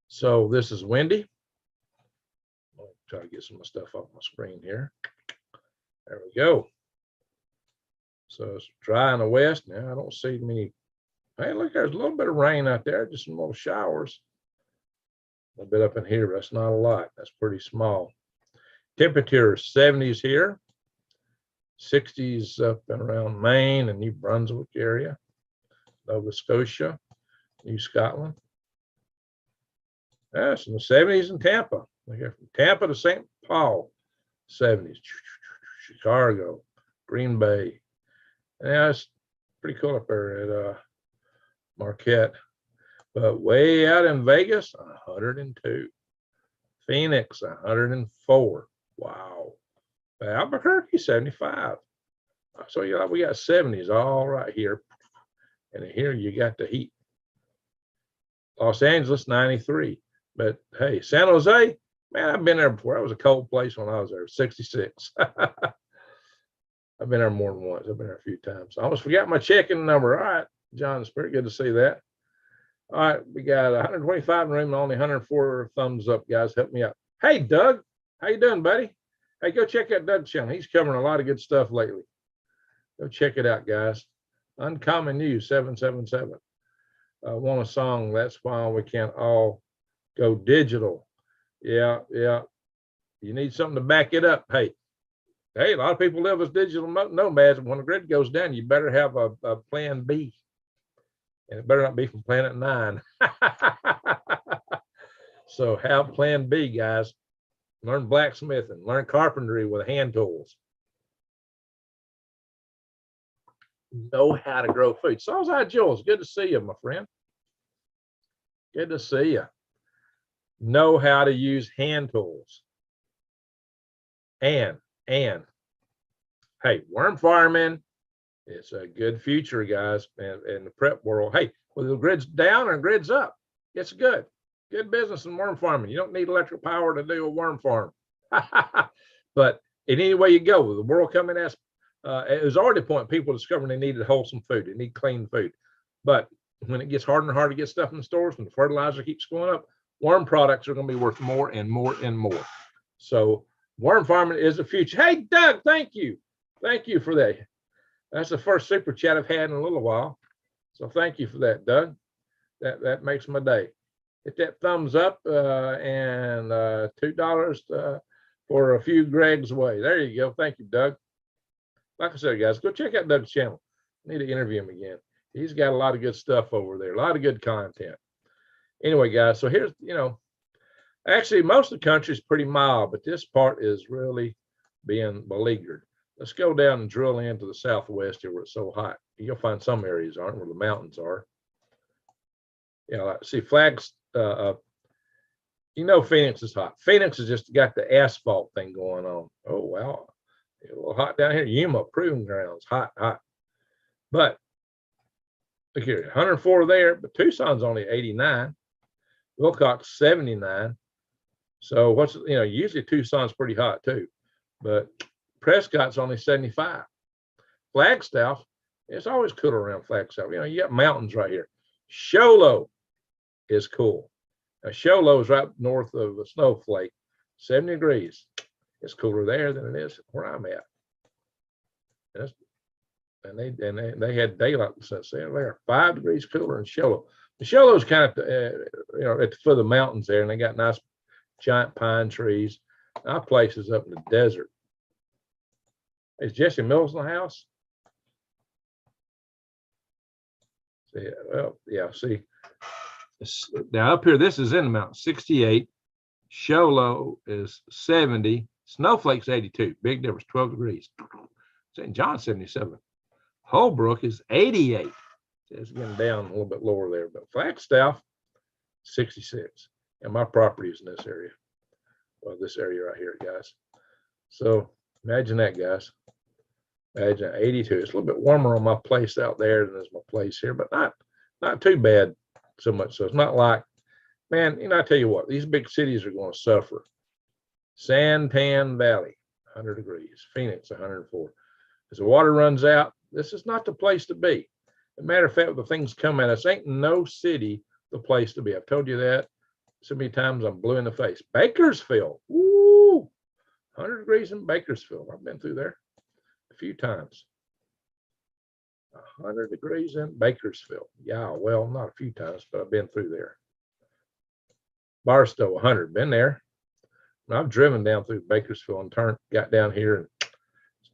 So this is windy. I'll try to get some of the stuff off my screen here. There we go. So it's dry in the west. Now I don't see many. Hey, look, there's a little bit of rain out there, just some little showers. A little bit up in here, but that's not a lot. That's pretty small. Temperature 70s here, 60s up and around Maine and New Brunswick area, Nova Scotia, New Scotland. That's in the 70s in Tampa. From Tampa to St. Paul, 70s. Chicago, Green Bay. Yeah, it's pretty cool up there at Marquette. But way out in Vegas, 102. Phoenix, 104. Wow. Albuquerque, 75. So yeah, we got 70s all right here. And here you got the heat. Los Angeles, 93. But hey, San Jose, man, I've been there before. That was a cold place when I was there, 66. I've been there more than once. I've been there a few times. I almost forgot my check-in number. All right, John, it's pretty good to see that. All right, we got 125 in the room and only 104 thumbs up, guys. Help me out. Hey, Doug, how you doing, buddy? Hey, go check out Doug's channel. He's covering a lot of good stuff lately. Go check it out, guys. Uncommon News 777. Want a song? That's why we can't all go digital. Yeah. You need something to back it up. Hey, a lot of people live as digital nomads. When the grid goes down, you better have a plan B. And it better not be from Planet 9. So have plan B, guys. Learn blacksmithing, learn carpentry with hand tools. Know how to grow food. So's I, Jules. Good to see you, my friend. Good to see you. Know how to use hand tools. And hey, worm farming, it's a good future, guys, in the prep world. Hey, whether the grid's down or grid's up, it's good. Good business in worm farming. You don't need electric power to do a worm farm. But in any way you go, with the world coming as it was already a point people discovering they needed wholesome food, they need clean food. But when it gets harder and harder to get stuff in the stores, when the fertilizer keeps going up, worm products are going to be worth more and more and more. So worm farming is the future. Hey, Doug, thank you. Thank you for that. That's the first super chat I've had in a little while. So thank you for that, Doug. That makes my day. Hit that thumbs up and $2 for a few Greg's way. There you go. Thank you, Doug. Like I said, guys, go check out Doug's channel. I need to interview him again. He's got a lot of good stuff over there, a lot of good content. Anyway, guys, so here's, actually most of the country is pretty mild, but this part is really being beleaguered. Let's go down and drill into the southwest here where it's so hot. You'll find some areas aren't where the mountains are. Like, see flags, Phoenix is hot. Phoenix has just got the asphalt thing going on. Oh, wow. A little hot down here. Yuma, Proving Grounds, hot. But look here, 104 there, but Tucson's only 89. Wilcox, 79. So usually Tucson's pretty hot too, but Prescott's only 75. Flagstaff, it's always cooler around Flagstaff. You got mountains right here. Show Low is cool. Now, Show Low is right north of the Snowflake, 70 degrees. It's cooler there than it is where I'm at. And they had daylight since then. They're 5 degrees cooler in Show Low. The Show Low is kind of at the foot of the mountains there, and they got nice giant pine trees. Our place is up in the desert. Is Jesse Mills in the house? See, well, yeah, see. Now up here, this is in the mountains, 68. Show Low is 70. Snowflake's 82. Big difference, 12 degrees. St. John, 77. Holbrook is 88. It's getting down a little bit lower there, but Flagstaff, 66. And my property is in this area. Well, this area right here, guys. So imagine that, guys. Imagine 82. It's a little bit warmer on my place out there than is my place here, but not too bad so much. So it's not like, man, I tell you what, these big cities are going to suffer. Santan Valley, 100 degrees. Phoenix, 104. As the water runs out, this is not the place to be. As a matter of fact, the things come at us, ain't no city the place to be. I've told you that so many times I'm blue in the face. Bakersfield. Woo! 100 degrees in Bakersfield. I've been through there a few times. 100 degrees in Bakersfield. Yeah, well, not a few times, but I've been through there. Barstow, 100. Been there. And I've driven down through Bakersfield and got down here and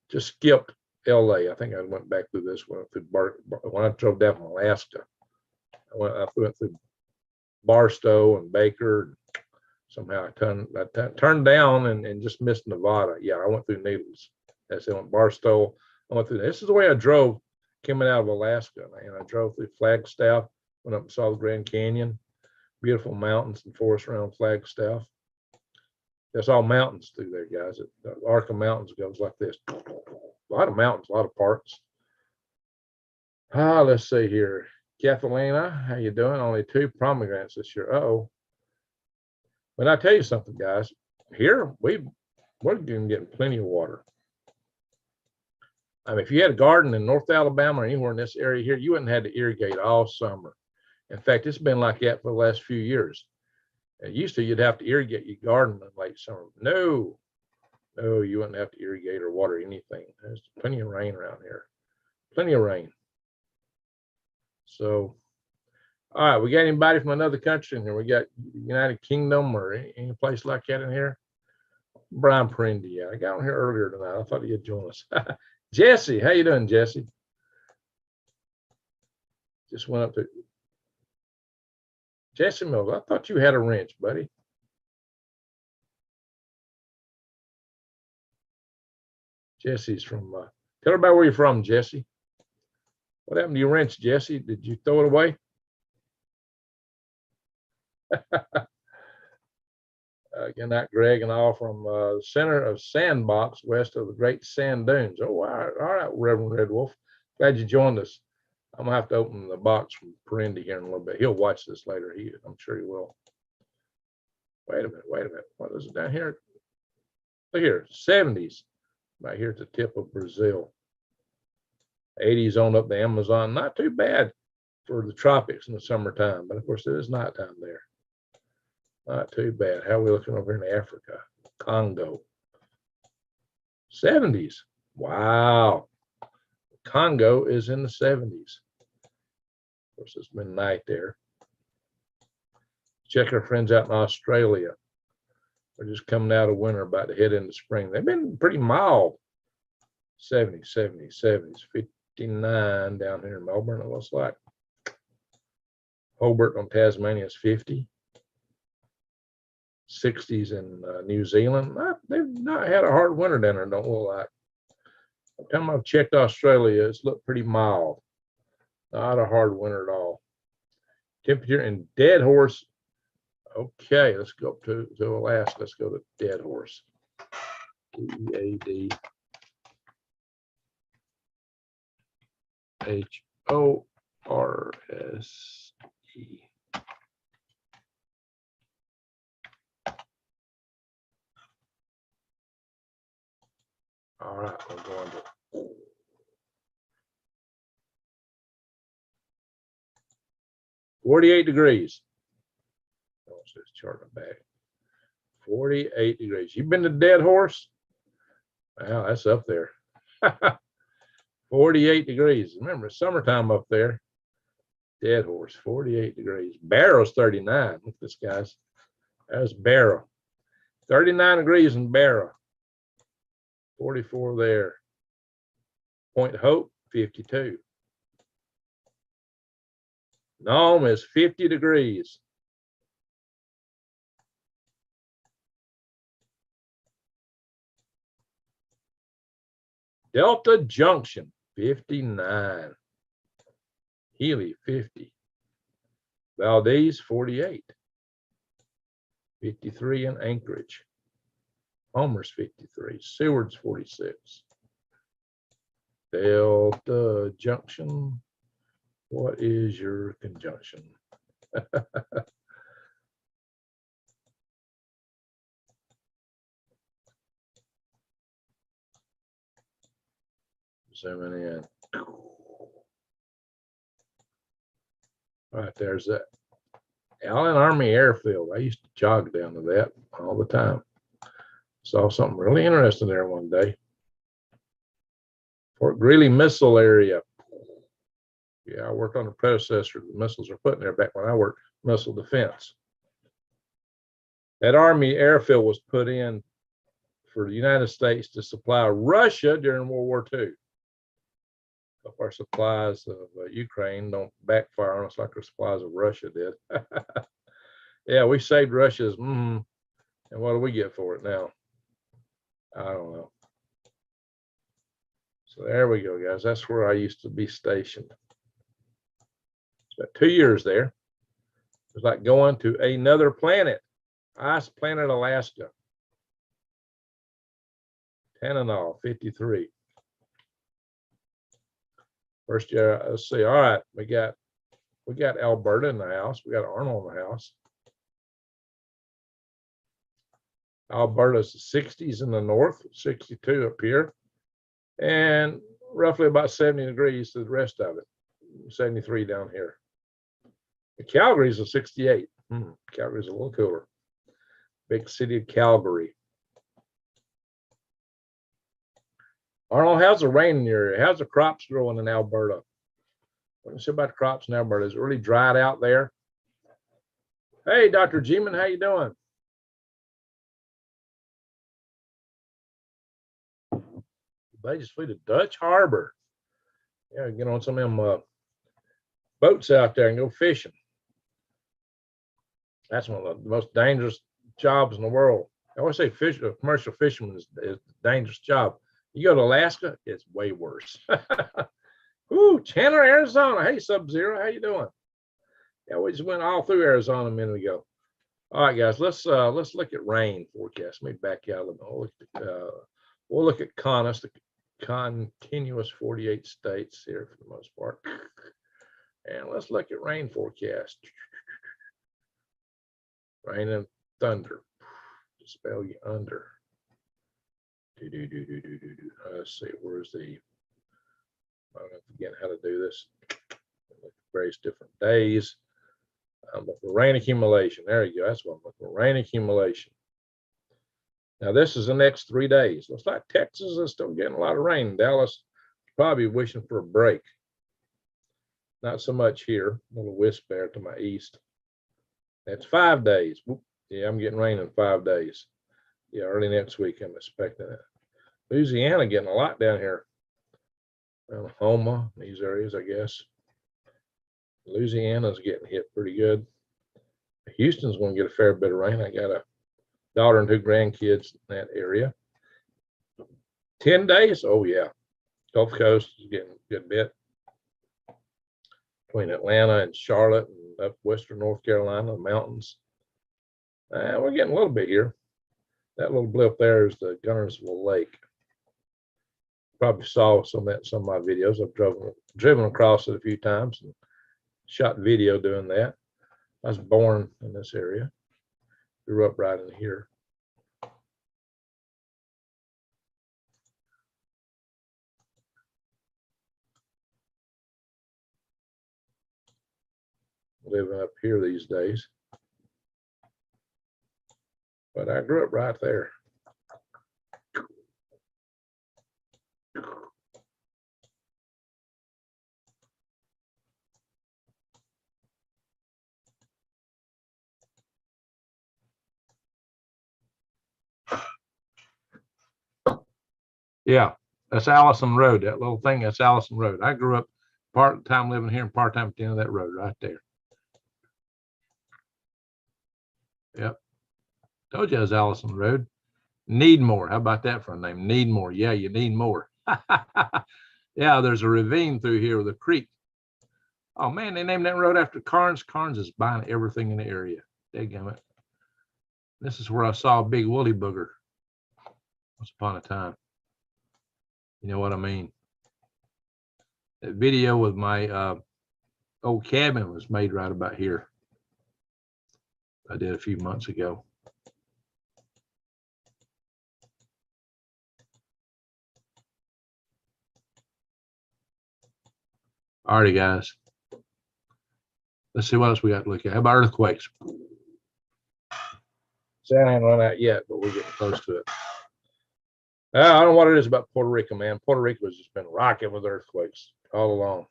just skipped LA. I think I went back through this one when I drove down from Alaska. I went through Barstow and Baker. Somehow I turned down and just missed Nevada. Yeah, I went through Needles. That's it. Went Barstow. I went through. This is the way I drove coming out of Alaska, man. I drove through Flagstaff, went up and saw the Grand Canyon, beautiful mountains and forests around Flagstaff. That's all mountains through there, guys. The arc of mountains goes like this. A lot of mountains, a lot of parks. Let's see here. Kathalina, how you doing? Only 2 pomegranates this year. Uh-oh. But I tell you something, guys. Here, we're getting plenty of water. I mean, if you had a garden in North Alabama or anywhere in this area here, you wouldn't have to irrigate all summer. In fact, it's been like that for the last few years. It used to, you'd have to irrigate your garden in late summer. No, you wouldn't have to irrigate or water anything. There's plenty of rain around here. Plenty of rain. So, all right, we got anybody from another country in here? We got United Kingdom or any place like that in here? Brian Prendy, yeah, I got on here earlier tonight. I thought he'd join us. Jesse, how you doing, Jesse? Just went up to Jesse Mills. I thought you had a wrench, buddy. Jesse's from, tell everybody where you're from, Jesse. What happened to your wrench, Jesse? Did you throw it away? Again, that Greg and all from the center of Sandbox, west of the Great Sand Dunes. Oh, all right, Reverend Red Wolf. Glad you joined us. I'm gonna have to open the box from Perindy here in a little bit. He'll watch this later. I'm sure he will. Wait a minute. What is it down here? Look here, 70s, right here at the tip of Brazil. 80s on up the Amazon. Not too bad for the tropics in the summertime, but of course it is nighttime there. Not too bad. How are we looking over in Africa? Congo. 70s. Wow. Congo is in the 70s. Of course, it's been night there. Check our friends out in Australia. They're just coming out of winter, about to head into spring. They've been pretty mild. 70s, 70s, 70s. 59 down here in Melbourne, it looks like. Hobart on Tasmania is 50. 60s in New Zealand. They've not had a hard winter down there, don't look like. By the time I've checked Australia, it's looked pretty mild. Not a hard winter at all. Temperature in Dead Horse. Okay, let's go up to Alaska. Let's go to Dead Horse. DEADHORSE. All right, we're going to 48 degrees. Oh, it's just charting back. 48 degrees. You've been to Dead Horse? Wow, that's up there. 48 degrees. Remember, it's summertime up there. Dead Horse, 48 degrees. Barrow's 39. Look at this, guys. That's Barrow. 39 degrees in Barrow. 44 there. Point Hope, 52. Nome is 50 degrees. Delta Junction, 59. Healy, 50. Valdez, 48. 53 in Anchorage. Homer's 53. Seward's 46. Delta Junction. What is your conjunction? Zooming in. All right, there's that. Allen Army Airfield. I used to jog down to that all the time. Saw something really interesting there one day. Fort Greely Missile Area. Yeah, I worked on the predecessor the missiles are put in there back when I worked missile defense. That Army airfield was put in for the United States to supply Russia during World War II. If our supplies of Ukraine don't backfire on us like our supplies of Russia did. Yeah, we saved Russia's, and what do we get for it now? I don't know. So there we go, guys. That's where I used to be stationed. Spent 2 years there. It was like going to another planet. Ice planet Alaska. Tananol 53. First year, let's see. All right, we got Alberta in the house. We got Arnold in the house. Alberta's 60s in the north, 62 up here, and roughly about 70 degrees to the rest of it, 73 down here. Calgary's a 68. Calgary's a little cooler. Big city of Calgary. Arnold, how's the rain in your area? How's the crops growing in Alberta? What do you say about the crops in Alberta? Is it really dried out there? Hey, Dr. G-man, how you doing? They just flew to Dutch Harbor. Yeah, get on some of them boats out there and go fishing. That's one of the most dangerous jobs in the world. I always say commercial fisherman is a dangerous job. You go to Alaska, it's way worse. Ooh, Chandler, Arizona. Hey, Sub-Zero, how you doing? Yeah, we just went all through Arizona a minute ago. All right, guys, let's look at rain forecast. Let me back out a little bit. We'll look at CONUS, the continuous 48 states here for the most part. And let's look at rain forecast. Rain and thunder. Spell you under. Let's see, where's the, I'm forgetting how to do this. Various different days. But for rain accumulation, there you go. That's what I'm looking for. Rain accumulation. Now this is the next 3 days. Looks like Texas is still getting a lot of rain. Dallas is probably wishing for a break. Not so much here. A little wisp there to my east. That's 5 days. Whoop. Yeah, I'm getting rain in 5 days. Yeah, early next week I'm expecting it. Louisiana getting a lot down here. Oklahoma, these areas, I guess. Louisiana's getting hit pretty good. Houston's going to get a fair bit of rain. I got a daughter and 2 grandkids in that area. 10 days? Oh, yeah. Gulf Coast is getting a good bit. Between Atlanta and Charlotte and up western North Carolina, the mountains. We're getting a little bit here. That little blip there is the Gunnersville Lake. Probably saw some of that in some of my videos. I've driven across it a few times and shot video doing that. I was born in this area. Grew up right in here. Living up here these days. But I grew up right there. Yeah, that's Allison Road. That little thing, that's Allison Road. I grew up part of the time living here and part time at the end of that road right there. Yep. Told you it was Allison Road. Needmore. How about that for a name? Needmore. Yeah, you need more. Yeah, there's a ravine through here with a creek. Oh man, they named that road after Carnes. Carnes is buying everything in the area. Dadgummit. This is where I saw a big woolly booger once upon a time. You know what I mean? That video with my old cabin was made right about here. I did a few months ago. Alrighty, guys. Let's see what else we got to look at. How about earthquakes? See, I ain't run out yet, but we're getting close to it. I don't know what it is about Puerto Rico, man. Puerto Rico has just been rocking with earthquakes all along.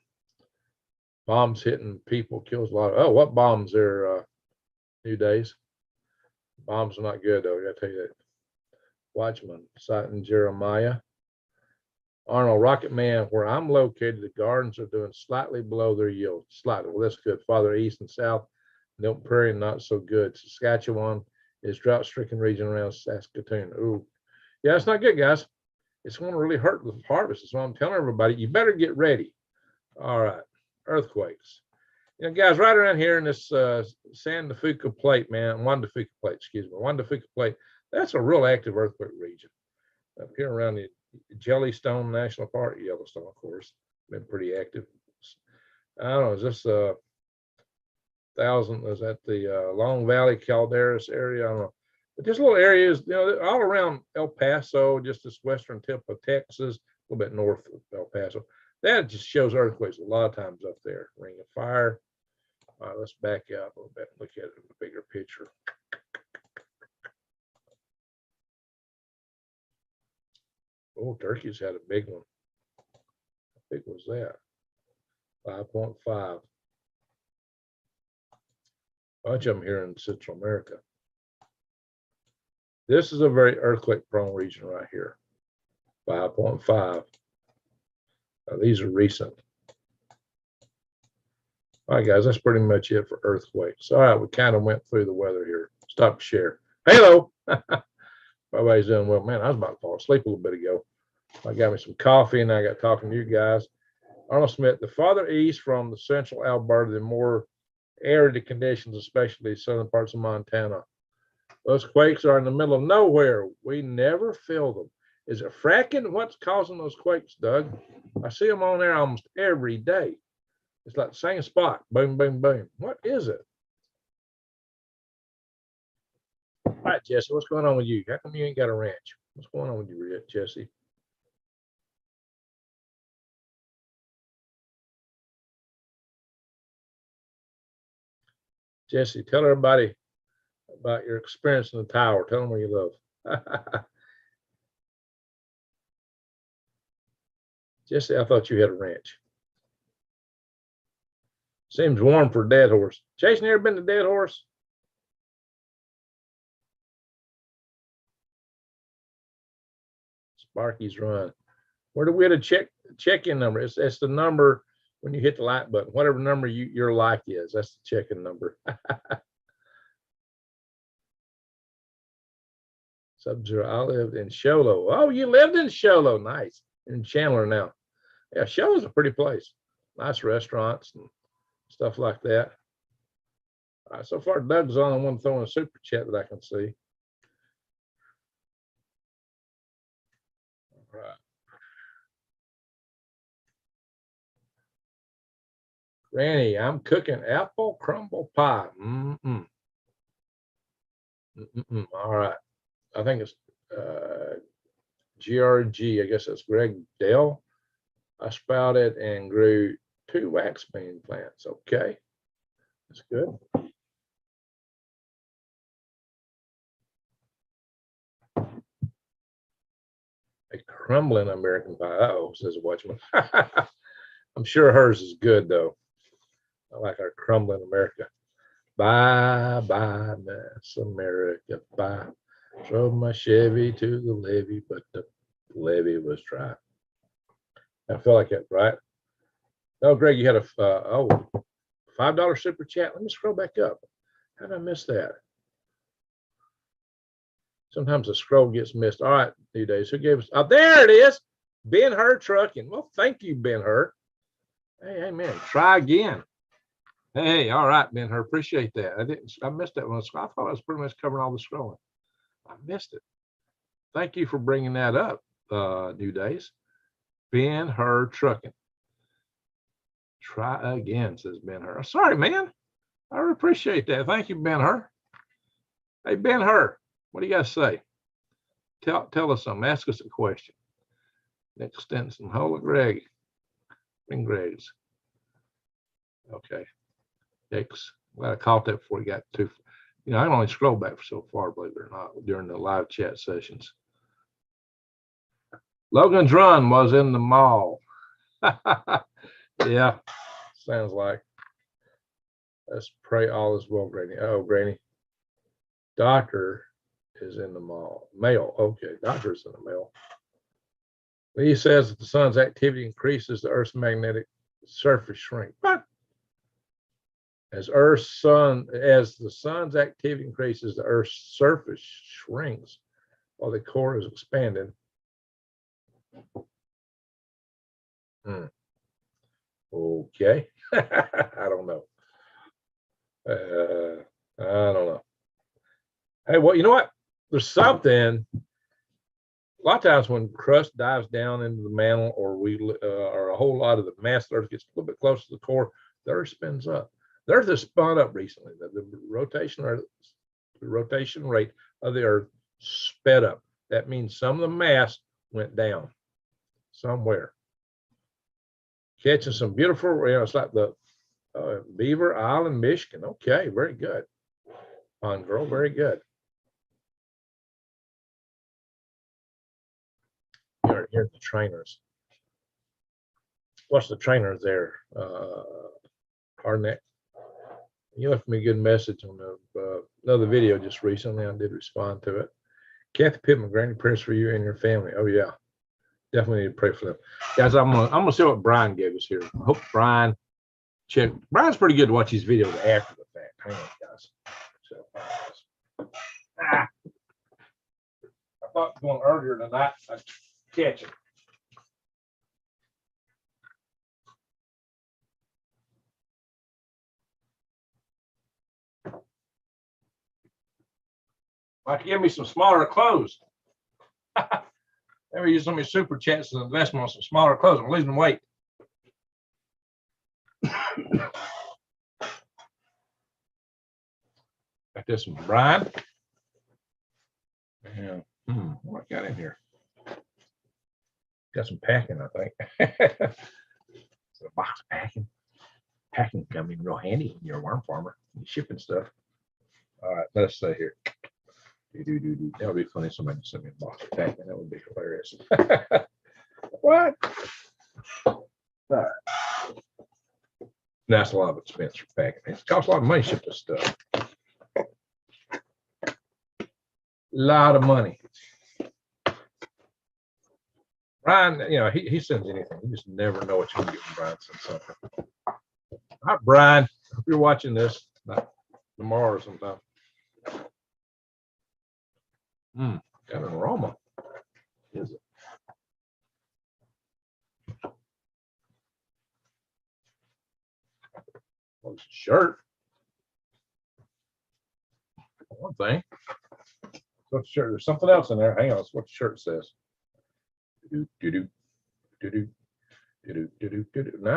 Bombs hitting people, kills a lot of. Oh, what bombs there? New days. Bombs are not good though. I gotta tell you that. Watchman, citing Jeremiah. Arnold, Rocket Man, where I'm located, the gardens are doing slightly below their yield. Slightly. Well, that's good. Farther east and south, Milton Prairie, not so good. Saskatchewan is drought-stricken region around Saskatoon. Ooh, yeah, it's not good, guys. It's going to really hurt the harvest. So I'm telling everybody, you better get ready. All right, earthquakes. You know, guys, right around here in this San Difuca Plate, man, Juan Difuca Plate, excuse me, Juan Difuca Plate, that's a real active earthquake region. Up here around the Jellystone National Park, Yellowstone, of course, been pretty active. I don't know, is this is that the Long Valley, Calderas area? I don't know. But there's little areas, you know, all around El Paso, just this western tip of Texas, a little bit north of El Paso. That just shows earthquakes a lot of times up there. Ring of Fire. All right, let's back up a little bit and look at it in a bigger picture. Oh, Turkey's had a big one. How big was that? 5.5. Bunch of them here in Central America. This is a very earthquake-prone region right here. 5.5. These are recent. All right, guys, that's pretty much it for earthquakes. All right, we kind of went through the weather here. Stop share. Hello. Everybody's doing well. Man, I was about to fall asleep a little bit ago. I got me some coffee and I got talking to you guys. Arnold Smith, the farther east from the central Alberta, the more arid conditions, especially southern parts of Montana. Those quakes are in the middle of nowhere. We never feel them. Is it fracking? What's causing those quakes, Doug? I see them on there almost every day. It's like the same spot. Boom, boom, boom. What is it? All right, Jesse, what's going on with you? How come you ain't got a ranch? What's going on with you, Jesse? Jesse, tell everybody about your experience in the tower. Tell them where you live. Jesse, I thought you had a ranch. Seems warm for a dead horse. Jason, you ever been to Dead Horse? Sparky's Run. Where do we get a check-in number? It's the number when you hit the like button. Whatever number your like is, that's the check-in number. Sub-Zero, I lived in Show Low. Oh, you lived in Show Low. Nice. In Chandler now. Yeah, Show Low's a pretty place. Nice restaurants and stuff like that. All right, so far, Doug's the only one throwing a super chat that I can see. All right. Granny, I'm cooking apple crumble pie. All right. I think it's GRG. I guess that's Greg Dell. I sprouted and grew 2 wax bean plants. Okay. That's good. A crumbling American pie. Uh-oh, says a watchman. I'm sure hers is good, though. I like our crumbling America. Bye, bye, Miss America, bye. Drove my Chevy to the levee, but the levee was dry. I feel like it, right? Oh, Greg, you had a $5 super chat. Let me scroll back up. How did I miss that? Sometimes the scroll gets missed. All right, New Days. Who gave us? Oh, there it is. Ben Hur Trucking. Well, thank you, Ben Hur. Hey, man, try again. Hey, all right, Ben Hur. Appreciate that. I missed that one. I thought I was pretty much covering all the scrolling. I missed it. Thank you for bringing that up, New Days. Ben Hur Trucking. Try again, says Ben Hur. Sorry, man. I really appreciate that. Thank you, Ben Hur. Hey, Ben Hur, what do you got to say? Tell us something. Ask us a question. Nick Stinson. Hold it, Greg. Bring Greg's. Okay. X. Well, I caught that before he got too. You know, I can only scroll back for so far, believe it or not, during the live chat sessions. Logan's Run was in the mall. Yeah, sounds like. Let's pray all is well, Granny. Oh, Granny. Doctor is in the mall. Mail. Okay, doctor's in the mail. Lee says that the sun's activity increases, the Earth's magnetic surface shrinks. What? As the sun's activity increases, the Earth's surface shrinks while the core is expanded. Okay. I don't know. I don't know. Hey, well, you know what? There's something. A lot of times when crust dives down into the mantle, or a whole lot of the mass of the Earth gets a little bit closer to the core, the Earth spins up. The Earth has spun up recently. The rotation rate of the Earth sped up. That means some of the mass went down somewhere. Catching some beautiful, you know, it's like the Beaver Island, Michigan. Okay, very good. Pond girl, very good. Here's the trainers. What's the trainers there? Harnett. You left me a good message on another video just recently. I did respond to it. Kathy Pittman, granny prayers for you and your family. Oh yeah, definitely need to pray for them, guys. I'm gonna see what Brian gave us here. I hope Brian check. Brian's pretty good to watch these videos after the fact. Hang on, guys. So, I thought going earlier tonight I'd catch it. Like, give me some smaller clothes. Maybe use some of your super chats and investment on some smaller clothes. I'm losing weight. Got this one, Brian. Yeah. What I got in here? Got some packing, I think. It's a box packing. Packing come in real handy when you're a worm farmer. You're shipping stuff. All right, let's say here. That would be funny if somebody sent me a box of packing. That would be hilarious. What? All right. That's a lot of expense for packing. It costs a lot of money to ship this stuff. A lot of money. Brian, you know, he sends anything. You just never know what you can get from Brian sends something. All right, Brian, I hope you're watching this tomorrow or sometime. Got an aroma. Is it? Well, it's a shirt. One thing. What's the shirt? There's something else in there. Hang on. That's what the shirt says. Now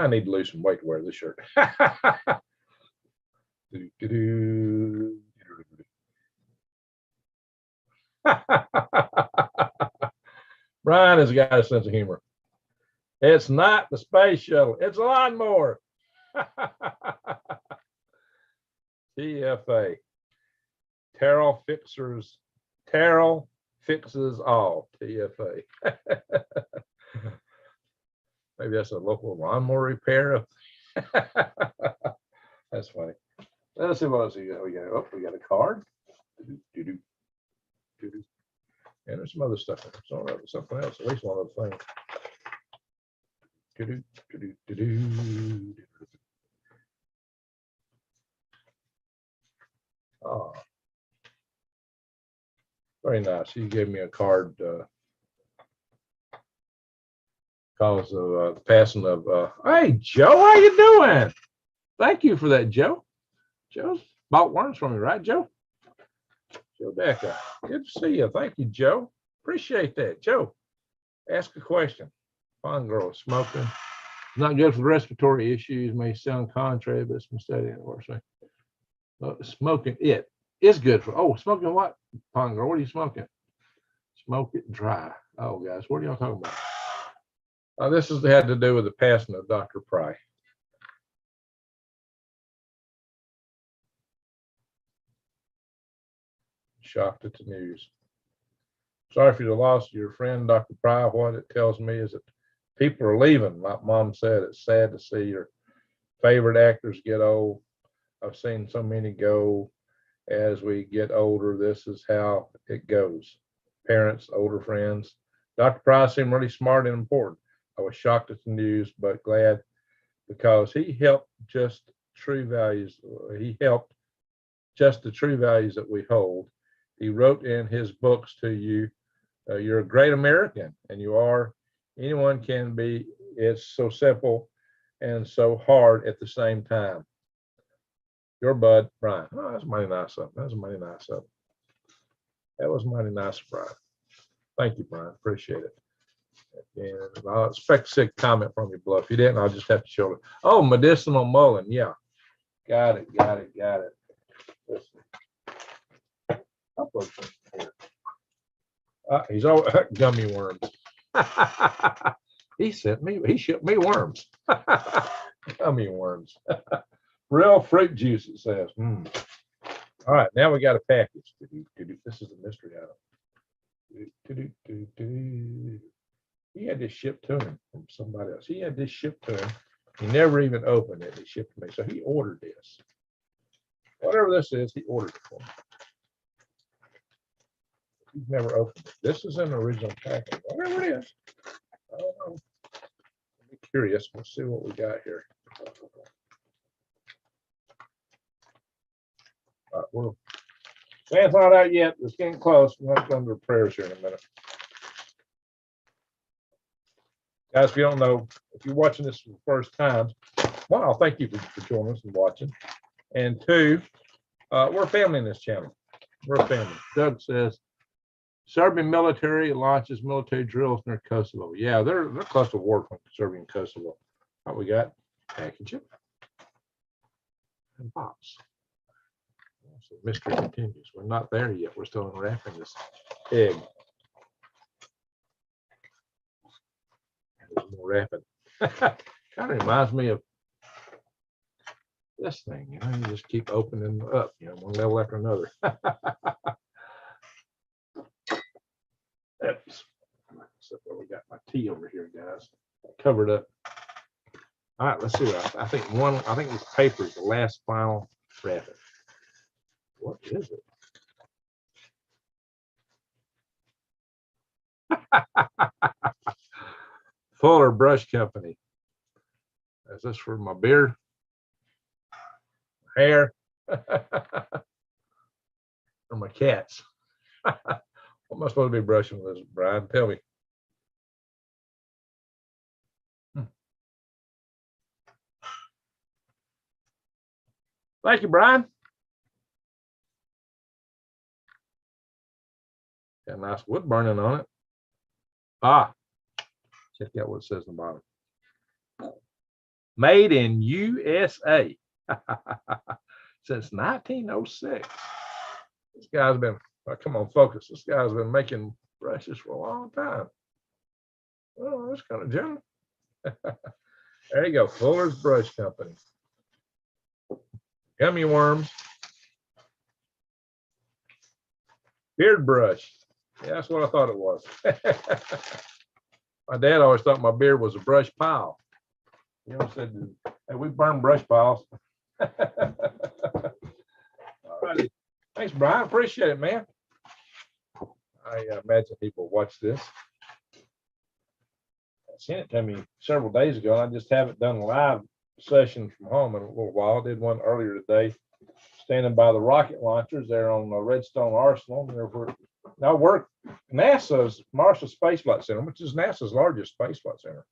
I need to lose some weight to wear this shirt. Brian has got a sense of humor. It's not the space shuttle. It's a lawnmower. TFA. Terrell fixes all. TFA. Maybe that's a local lawnmower repair. That's funny. Let's see what else we got. Oh, we got a card. And there's some other stuff. Something else. At least one other thing. Oh, very nice. He gave me a card because of the passing of. Hey, Joe, how you doing? Thank you for that, Joe. Joe's bought worms from me, right, Joe? Joe Decker. Good to see you. Thank you, Joe. Appreciate that, Joe. Ask a question. Fun girl, smoking. Not good for the respiratory issues. May sound contrary, but it's been studied. Smoking it is good for. Oh, smoking what? Fun girl, what are you smoking? Smoke it dry. Oh, guys, what are y'all talking about? This had to do with the passing of Dr. Pry. shocked at the news. Sorry for the loss of your friend, Dr. Pry. What it tells me is that people are leaving. Like Mom said, it's sad to see your favorite actors get old. I've seen so many go. As we get older, this is how it goes. Parents, older friends. Dr. Price seemed really smart and important. I was shocked at the news, but glad because he helped just true values. He helped just the true values that we hold. He wrote in his books to you, you're a great American, and you are. Anyone can be. It's so simple and so hard at the same time. Your bud, Brian. Oh, that's mighty nice of him. That was mighty nice of him. That was mighty nice, Brian. Thank you, Brian. Appreciate it. And I'll expect a sick comment from you, Bluff. If you didn't, I'll just have to show it. Oh, medicinal mullein. Yeah. Got it. Listen. He's all gummy worms. He shipped me worms. Gummy worms. Real fruit juice, it says. All right, now we got a package. This is a mystery item. He had this shipped to him from somebody else. He had this shipped to him. He never even opened it. He shipped to me. So he ordered this. Whatever this is, he ordered it for me. He's never opened it. This is an original package. Whatever it is. I don't know. I'm curious. We'll see what we got here. All right, Sam's not out yet. It's getting close. We'll have to go under prayers here in a minute. Guys, if you don't know, if you're watching this for the first time, one, I'll thank you for joining us and watching. And two, we're a family in this channel. We're a family. Doug says, Serbian military launches military drills near Kosovo. Yeah, they're close to war from Serbia and Kosovo. What we got? Package it. And box. So mystery continues. We're not there yet. We're still unwrapping this egg. There's more wrapping. Kind of reminds me of this thing. You know, you just keep opening up, you know, one level after another. Oops. So we got my tea over here, guys. Covered up. All right, let's see. I think this paper is the last final wrapping. What is it? Fuller Brush Company. Is this for my beard? Hair? Or my cats? What am I supposed to be brushing with this, Brian? Tell me. Thank you, Brian. Got nice wood burning on it. Check out what it says on the bottom. Made in USA since 1906. This guy's been, come on, focus. This guy's been making brushes for a long time. Oh, that's kind of general. There you go, Fuller's Brush Company. Gummy worms. Beard brush. Yeah, that's what I thought it was. My dad always thought my beard was a brush pile. You know, said, hey, we burn brush piles. All righty. Thanks, Brian. Appreciate it, man. I imagine people watch this. Sent it to me several days ago, and I just haven't done a live session from home in a little while. I did one earlier today, standing by the rocket launchers there on Redstone Arsenal. Now we're NASA's Marshall Space Flight Center, which is NASA's largest space flight center.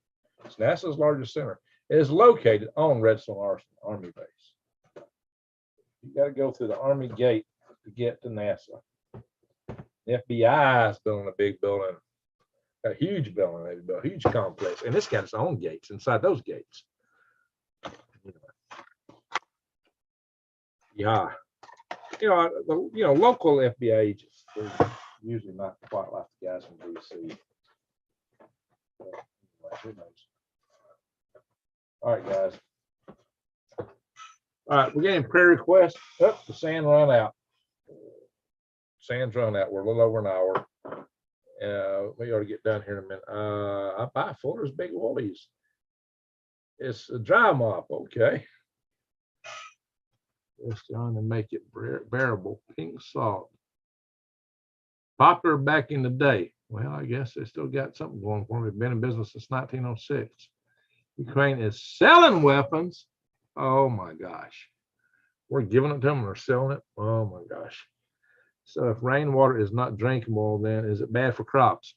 It's NASA's largest center. It is located on Redstone Arsenal Army Base. You got to go through the Army gate to get to NASA. The FBI is building a big building, a huge building. They built a huge complex, and it's got its own gates inside those gates. Yeah, local FBI agents, they're usually not quite like the guys from DC. Who knows? All right, guys. All right, we're getting prayer requests. Oh, the sand run out. Sand's run out. We're a little over an hour. We ought to get down here in a minute. I buy Fuller's Big Woolies. It's a dry mop. Okay. Let's try to make it bearable. Pink salt. Popular back in the day. Well, I guess they still got something going for them. They've been in business since 1906. Ukraine is selling weapons. Oh my gosh. We're giving it to them. They're selling it. Oh my gosh. So if rainwater is not drinkable, then is it bad for crops?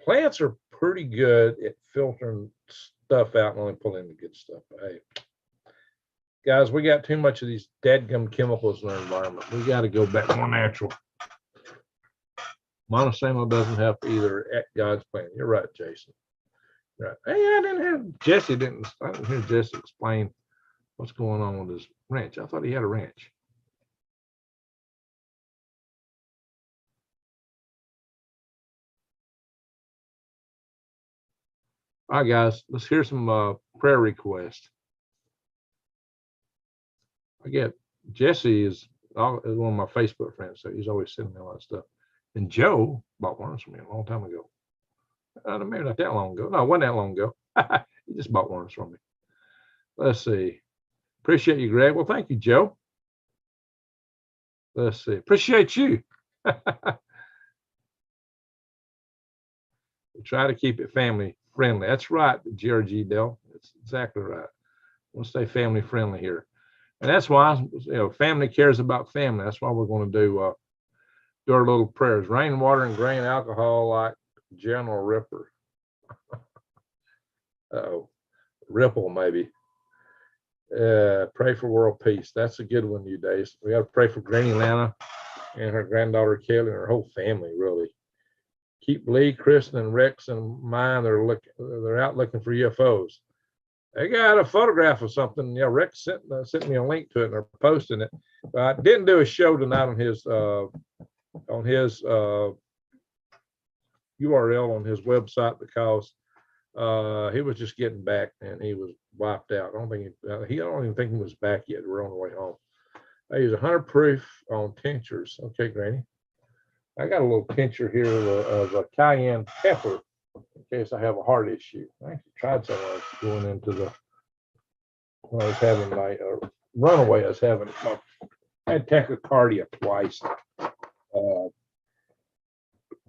Plants are pretty good at filtering stuff out and only pulling the good stuff. Hey, guys, we got too much of these dadgum chemicals in our environment. We got to go back more natural. Monsanto doesn't help either at God's plan. You're right, Jason. Right. Hey, I didn't hear Jesse explain what's going on with his ranch. I thought he had a ranch. All right, guys, let's hear some prayer requests. I get Jesse is one of my Facebook friends, so he's always sending me a lot of stuff. And Joe bought worms from me a long time ago. Maybe not that long ago. No, it wasn't that long ago. He just bought worms from me. Let's see. Appreciate you, Greg. Well, thank you, Joe. Let's see. Appreciate you. We try to keep it family friendly. That's right, GRG Dell. That's exactly right. We'll stay family friendly here. And that's why, family cares about family. That's why we're going to do our little prayers. Rainwater and grain alcohol like General Ripper. Uh-oh. Ripple, maybe. Pray for world peace. That's a good one, you days. We got to pray for Granny Lana and her granddaughter Kelly and her whole family, really. Keep Lee, Kristen, and Rex in mind. They're out looking for UFOs. They got a photograph of something. Yeah, Rex sent me a link to it, and they're posting it. But I didn't do a show tonight on his URL on his website because he was just getting back and he was wiped out. I don't even think he was back yet. We're on the way home. I use 100 proof on tinctures. Okay, Granny. I got a little tincture here of a cayenne pepper in case I have a heart issue. I actually tried some when I was going into when I was having my runaway. I had tachycardia twice a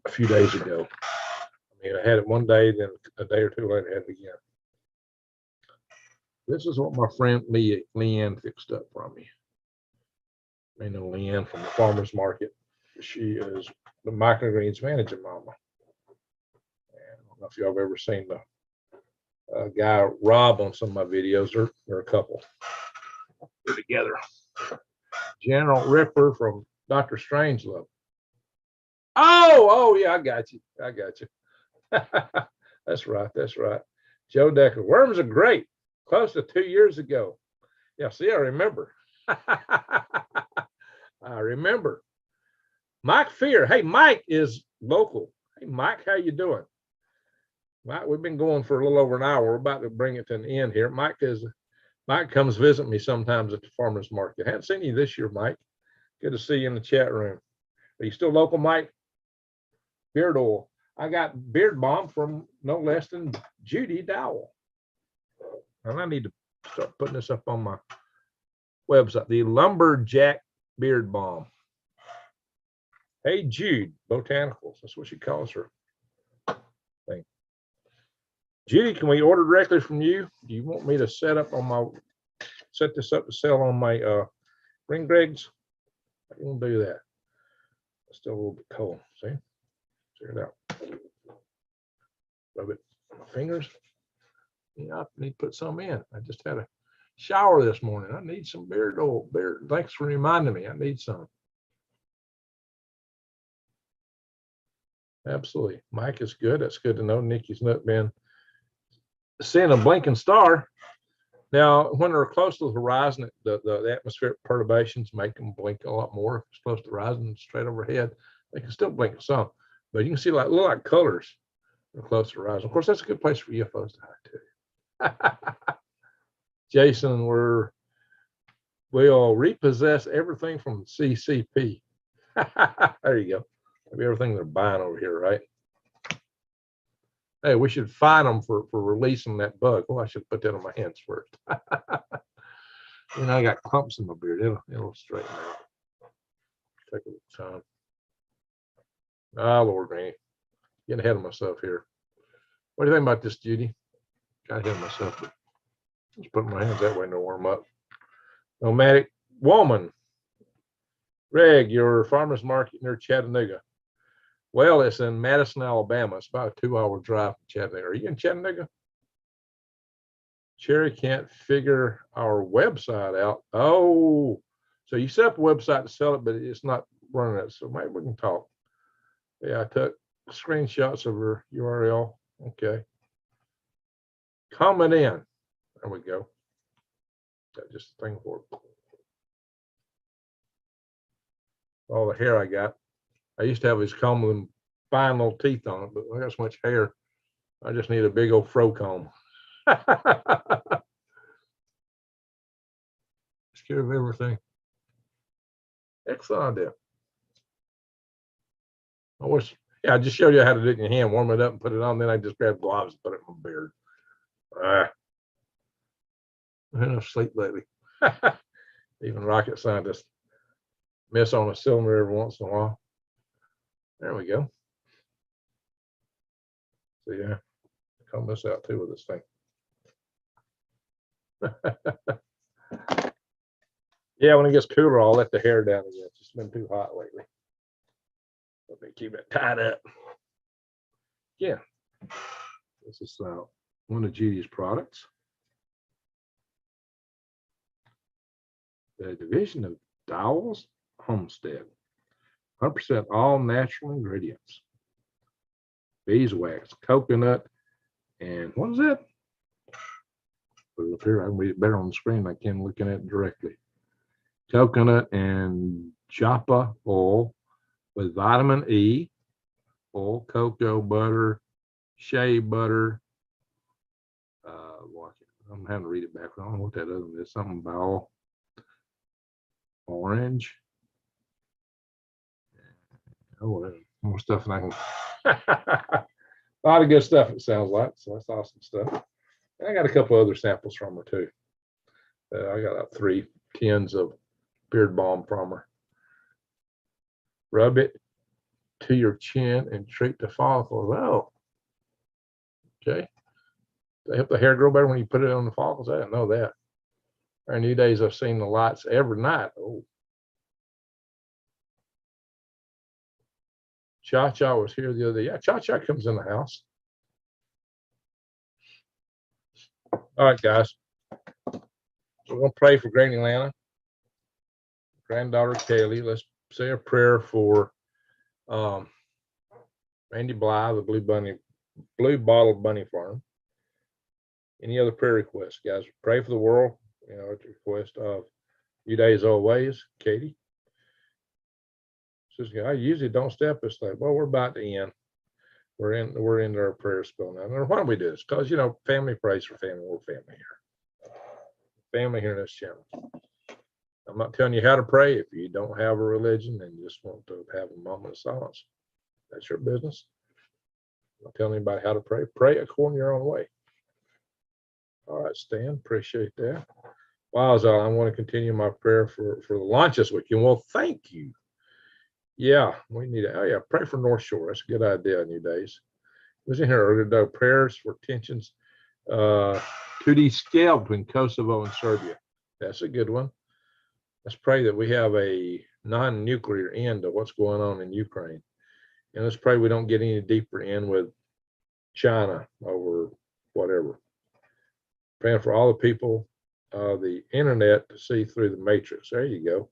few days ago. I mean, I had it one day, then a day or two later, I had it again. This is what my friend Leanne fixed up for me. I know Leanne from the farmer's market. She is the microgreens managing mama. And I don't know if y'all have ever seen the guy Rob on some of my videos. They're a couple. They're together. General Ripper from Dr. Strangelove. Oh, yeah, I got you. That's right. Joe Decker. Worms are great. Close to 2 years ago. Yeah, see, I remember. I remember. Mike Fear. Hey, Mike is local. Hey, Mike, how you doing? Mike, we've been going for a little over an hour. We're about to bring it to an end here. Mike comes visit me sometimes at the farmer's market. I haven't seen you this year, Mike. Good to see you in the chat room. Are you still local, Mike? Beard oil. I got beard balm from no less than Judy Dowell. And I need to start putting this up on my website. The Lumberjack Beard Balm. Hey, Jude, Botanicals. That's what she calls her thing. Judy, can we order directly from you? Do you want me to set this up to sell on my ring dregs? I can do that. It's still a little bit cold. See? Check it out. Rub it on my fingers. I need to put some in. I just had a shower this morning. I need some beard oil. Thanks for reminding me. I need some. Absolutely. Mike is good. That's good to know. Nikki's not been seeing a blinking star. Now, when they're close to the horizon, the atmospheric perturbations make them blink a lot more. If it's close to the horizon, straight overhead, they can still blink some. But you can see look like colors close to the horizon. Of course, that's a good place for UFOs to hide too. Jason, we're We'll repossess everything from CCP. There you go. Maybe everything they're buying over here, right? Hey, we should fine them for releasing that bug. Oh, I should put that on my hands first. You know, I got clumps in my beard. It'll straighten out. Take a little time. Ah, Lord, man. Getting ahead of myself here. What do you think about this, Judy? Got ahead of myself. Just put my hands that way to warm up. Nomadic woman. Greg, your farmer's market near Chattanooga. Well, it's in Madison, Alabama. It's about a 2-hour drive from Chattanooga. Are you in Chattanooga? Cherry can't figure our website out. Oh, so you set up a website to sell it, but it's not running it. So maybe we can talk. Yeah, I took screenshots of her URL. Okay. Comment in. There we go. Got just a thing for it. All the hair I got. I used to have these comb with fine little teeth on it, but I got so much hair. I just need a big old fro comb. Scared of everything. Excellent idea. I just showed you how to do it in your hand, warm it up and put it on. Then I just grab gloves and put it in my beard. I've had enough sleep lately. Even rocket scientists miss on a cylinder every once in a while. There we go. So yeah, comb this out too with this thing. Yeah, when it gets cooler, I'll let the hair down again. It's just been too hot lately. Let me keep it tied up. Yeah, this is one of Judy's products. The division of Dowell's Homestead. 100% all natural ingredients. Beeswax, coconut, and what is that? Put it up here. I can read it better on the screen. I can looking at it directly. Coconut and japa oil with vitamin E, oil, cocoa butter, shea butter. I'm having to read it back. I don't know what that other one is. Something about orange. Oh, more stuff than I can. A lot of good stuff, it sounds like. So that's awesome stuff. And I got a couple other samples from her too. I got 3 tins of beard balm from her. Rub it to your chin and treat the follicles. Oh, okay. They help the hair grow better when you put it on the follicles. I didn't know that. Our new days, I've seen the lights every night. Oh. Cha-Cha was here the other day. Yeah, Cha-Cha comes in the house. All right, guys. So we're going to pray for Granny Lana, granddaughter Kaylee. Let's say a prayer for Randy Bly, the Blue Bottle Bunny Farm. Any other prayer requests, guys? Pray for the world. You know, at the request of you days always, Katie. Says, I usually don't step this thing. Well, we're about to end. We're into our prayer spell now. And why don't we do this? Because, you know, family prays for family. We're family here. Family here in this channel. I'm not telling you how to pray. If you don't have a religion and you just want to have a moment of silence, that's your business. I'm not telling anybody how to pray. Pray according to your own way. All right, Stan, appreciate that. Wow, I want to continue my prayer for the launch this weekend. Well, thank you. Yeah, we need to. Oh yeah, pray for North Shore. That's a good idea. New days. It was in here earlier though. Prayers for tensions 2D scale between Kosovo and Serbia. That's a good one. Let's pray that we have a non-nuclear end to what's going on in Ukraine, and let's pray we don't get any deeper in with China over whatever. Praying for all the people, the internet to see through the matrix. There you go.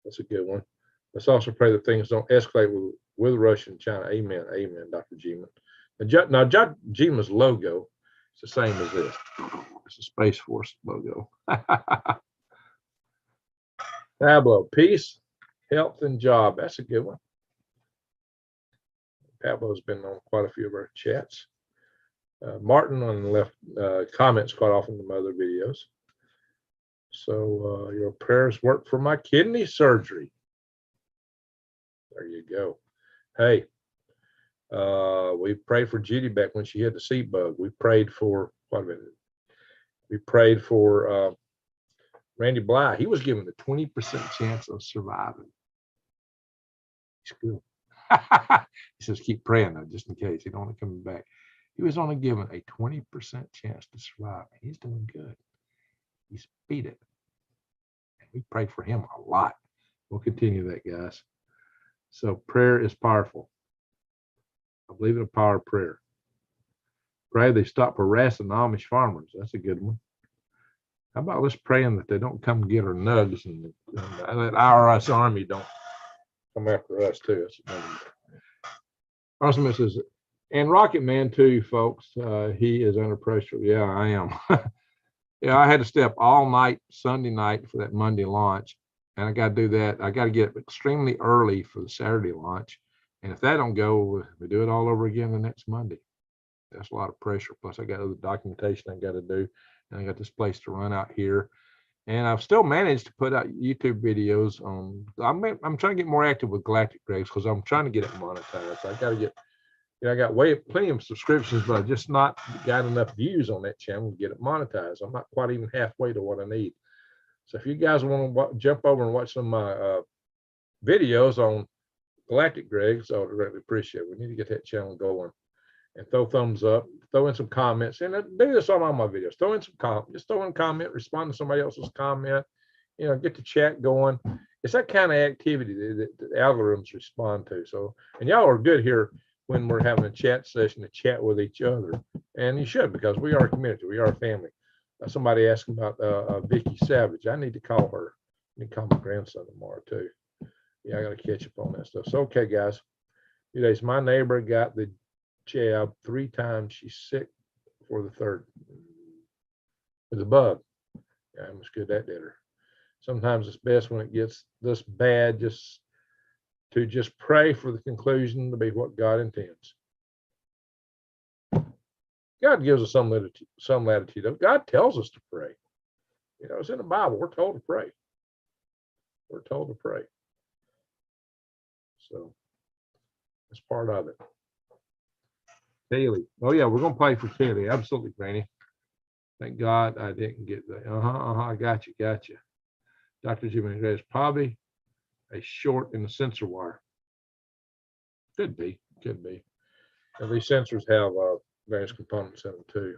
That's a good one. Let's also pray that things don't escalate with Russia and China. Amen. Amen, Dr. Geeman. Now, Dr. Geeman's logo is the same as this. It's a Space Force logo. Pablo, peace, health, and job. That's a good one. Pablo's been on quite a few of our chats. Martin on the left comments quite often in my other videos. So your prayers work for my kidney surgery. There you go. Hey, we prayed for Judy back when she had the seed bug. We prayed for, wait a minute. We prayed for Randy Bly. He was given a 20% chance of surviving. He's good. He says, keep praying though, just in case. He don't want to come back. He was only given a 20% chance to survive. He's doing good. He's beat it. And we prayed for him a lot. We'll continue that, guys. So prayer is powerful. I believe in the power of prayer. Pray they stop harassing the Amish farmers. That's a good one. How about let's praying that they don't come get our nugs and that IRS Army don't come after us too. Awesome. Says, and Rocket Man too, folks. He is under pressure. Yeah, I am. Yeah, I had to stay up all night Sunday night for that Monday launch, and I got to do that. I got to get up extremely early for the Saturday launch, and if that don't go, we do it all over again the next Monday. That's a lot of pressure. Plus, I got other documentation I got to do, and I got this place to run out here. And I've still managed to put out YouTube videos on. I'm trying to get more active with Galactic Graves because I'm trying to get it monetized. I got to get, I got plenty of subscriptions, but I just not got enough views on that channel to get it monetized. I'm not quite even halfway to what I need. So if you guys want to jump over and watch some of my videos on Galactic Graves, I would really appreciate it. We need to get that channel going. And throw thumbs up, throw in some comments, and do this on all my videos. Throw in some comments, just throw in a comment, respond to somebody else's comment, get the chat going. It's that kind of activity that the algorithms respond to. So, and y'all are good here when we're having a chat session to chat with each other, and you should, because we are a community, we are a family. Somebody asked about Vicky Savage. I need to call her. I need to call my grandson tomorrow too. Yeah, I got to catch up on that stuff. So, okay, guys. Days, my neighbor got the jab 3 times. She's sick for the 3rd. It's a bug. Yeah, it was good that did her. Sometimes it's best when it gets this bad just to pray for the conclusion to be what God intends. God gives us some latitude. God tells us to pray. It's in the Bible. We're told to pray. We're told to pray. So that's part of it. Kaylee. Oh, yeah, we're going to play for Kaylee. Absolutely, Granny. Thank God I didn't get that. I got you. Dr. Jimmy, there's probably a short in the sensor wire. Could be. And these sensors have various components in them, too.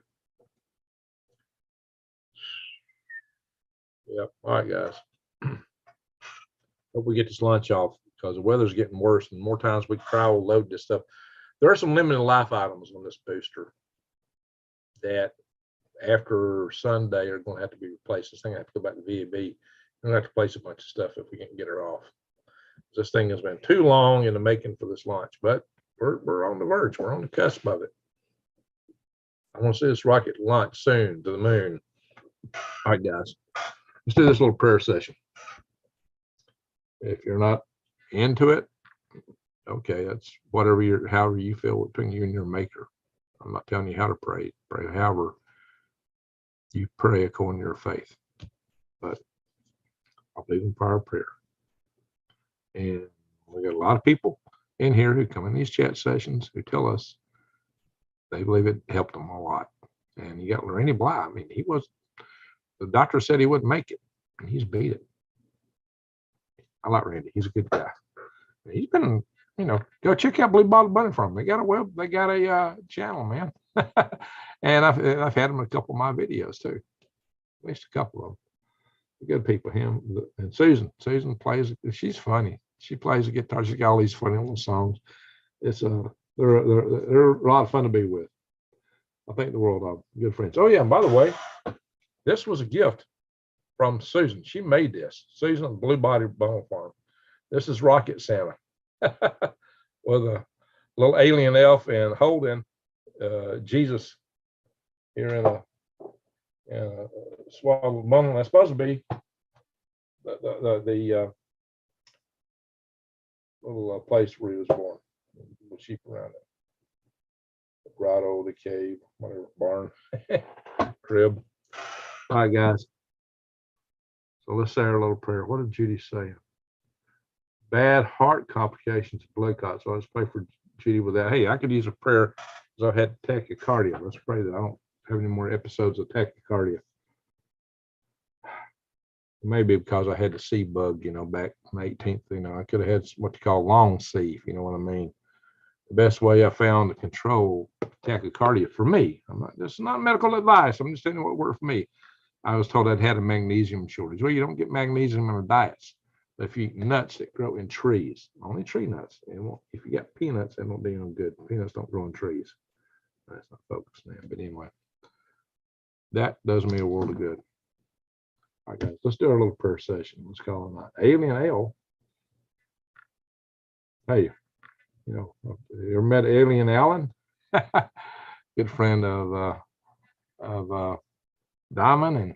Yep. All right, guys. Hope we get this lunch off because the weather's getting worse, and more times we try to load this stuff. There are some limited life items on this booster that after Sunday are going to have to be replaced. This thing I have to go back to VAB. We're going to have to place a bunch of stuff if we can't get her off. This thing has been too long in the making for this launch, but we're on the verge. We're on the cusp of it. I want to see this rocket launch soon to the moon. All right, guys, let's do this little prayer session. If you're not into it, okay, that's however you feel between you and your maker. I'm not telling you how to pray. Pray however you pray according to your faith. But I believe in power of prayer. And we got a lot of people in here who come in these chat sessions who tell us they believe it helped them a lot. And you got Randy Bly. I mean, the doctor said he wouldn't make it, and he's beat it. I like Randy. He's a good guy. He's been, go check out Blue Bottle Bunny Farm. They got a channel, man. And I've had him in a couple of my videos too. At least a couple of them. Good people. Him and Susan. Susan plays. She's funny. She plays the guitar. She's got all these funny little songs. It's they're a lot of fun to be with. I think the world of good friends. Oh yeah, and by the way, this was a gift from Susan. She made this. Susan at Blue Bottle Bunny Farm. This is Rocket Santa with a little alien elf and holding Jesus here in a swaddled bundle. That's supposed to be the little place where he was born. The sheep around it. The grotto, the cave, whatever, barn, crib. All right, guys. So let's say our little prayer. What did Judy say? Bad heart complications, blood clots. So let's pray for Judy with that. Hey, I could use a prayer because I've had tachycardia. Let's pray that I don't have any more episodes of tachycardia. Maybe because I had the C bug, back on the 18th. I could have had what they call long C, if you know what I mean. The best way I found to control tachycardia for me, this is not medical advice. I'm just telling you what worked for me. I was told I'd had a magnesium shortage. Well, you don't get magnesium in our diets. But if you eat nuts that grow in trees, only tree nuts. If you got peanuts, they won't do you no good. Peanuts don't grow in trees. That's not focused now. But anyway, that does me a world of good. All right, guys, let's do our little prayer session. Let's call it night. Alien L. Hey, you ever met Alien Allen? Good friend of Diamond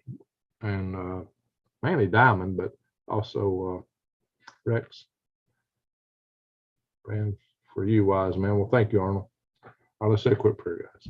and mainly Diamond, but also Rex. Praying for you, wise man. Well, thank you, Arnold. All right, let's say a quick prayer, guys.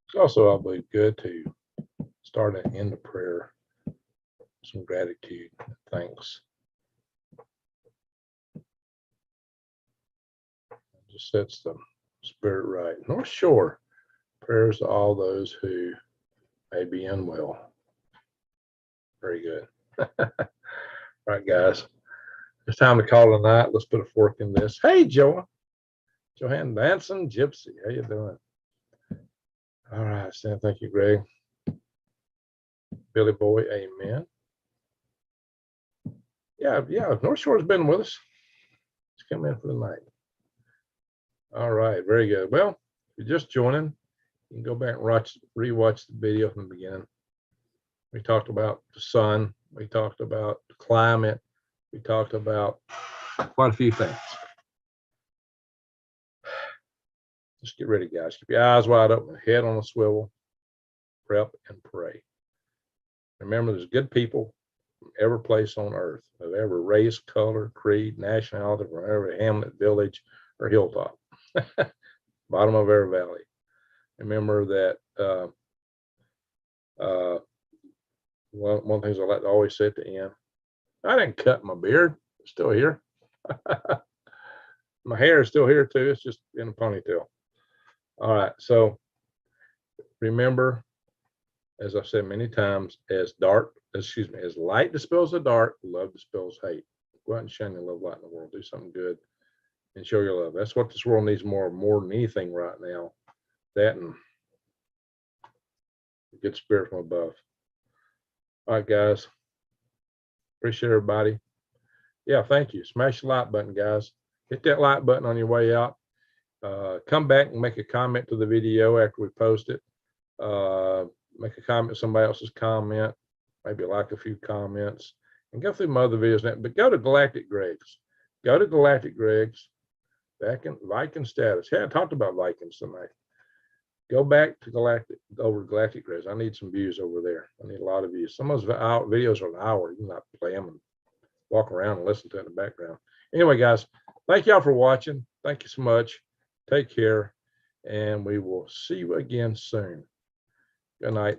It's also, I believe, good to start and end the prayer. Some gratitude, thanks. It just sets the spirit right. North Shore, prayers to all those who may be unwell. Very good. All right, guys. It's time to call it a night. Let's put a fork in this. Hey, Joanne Manson, Gypsy. How you doing? All right, Stan. Thank you, Greg. Billy Boy, amen. Yeah. North Shore's been with us. Let's come in for the night. All right, very good. Well, if you're just joining, you can go back and rewatch the video from the beginning. We talked about the sun. We talked about the climate. We talked about quite a few things. Just get ready, guys. Keep your eyes wide open, head on a swivel, prep and pray. Remember, there's good people from every place on earth, of every race, color, creed, nationality, from every hamlet, village, or hilltop, bottom of every valley. Remember that one of the things I like to always say at the end, I didn't cut my beard. It's still here. My hair is still here too. It's just in a ponytail. All right. So remember, as I've said many times, as light dispels the dark, love dispels hate. Go out and shine your love light in the world. Do something good and show your love. That's what this world needs more than anything right now. That and a good spirit from above. All right, guys. Appreciate everybody. Yeah, thank you. Smash the like button, guys. Hit that like button on your way out. Come back and make a comment to the video after we post it. Make a comment to somebody else's comment. Maybe like a few comments. And go through my other videos now. But go to Galactic Greg's. Go to Galactic Greg's. Viking status. Hey, I talked about Vikings tonight. Go back to galactic rays. I need some views over there. I need a lot of views. Some of those videos are an hour. You can not play them and walk around and listen to it in the background. Anyway, guys, thank y'all for watching. Thank you so much. Take care, and we will see you again soon. Good night.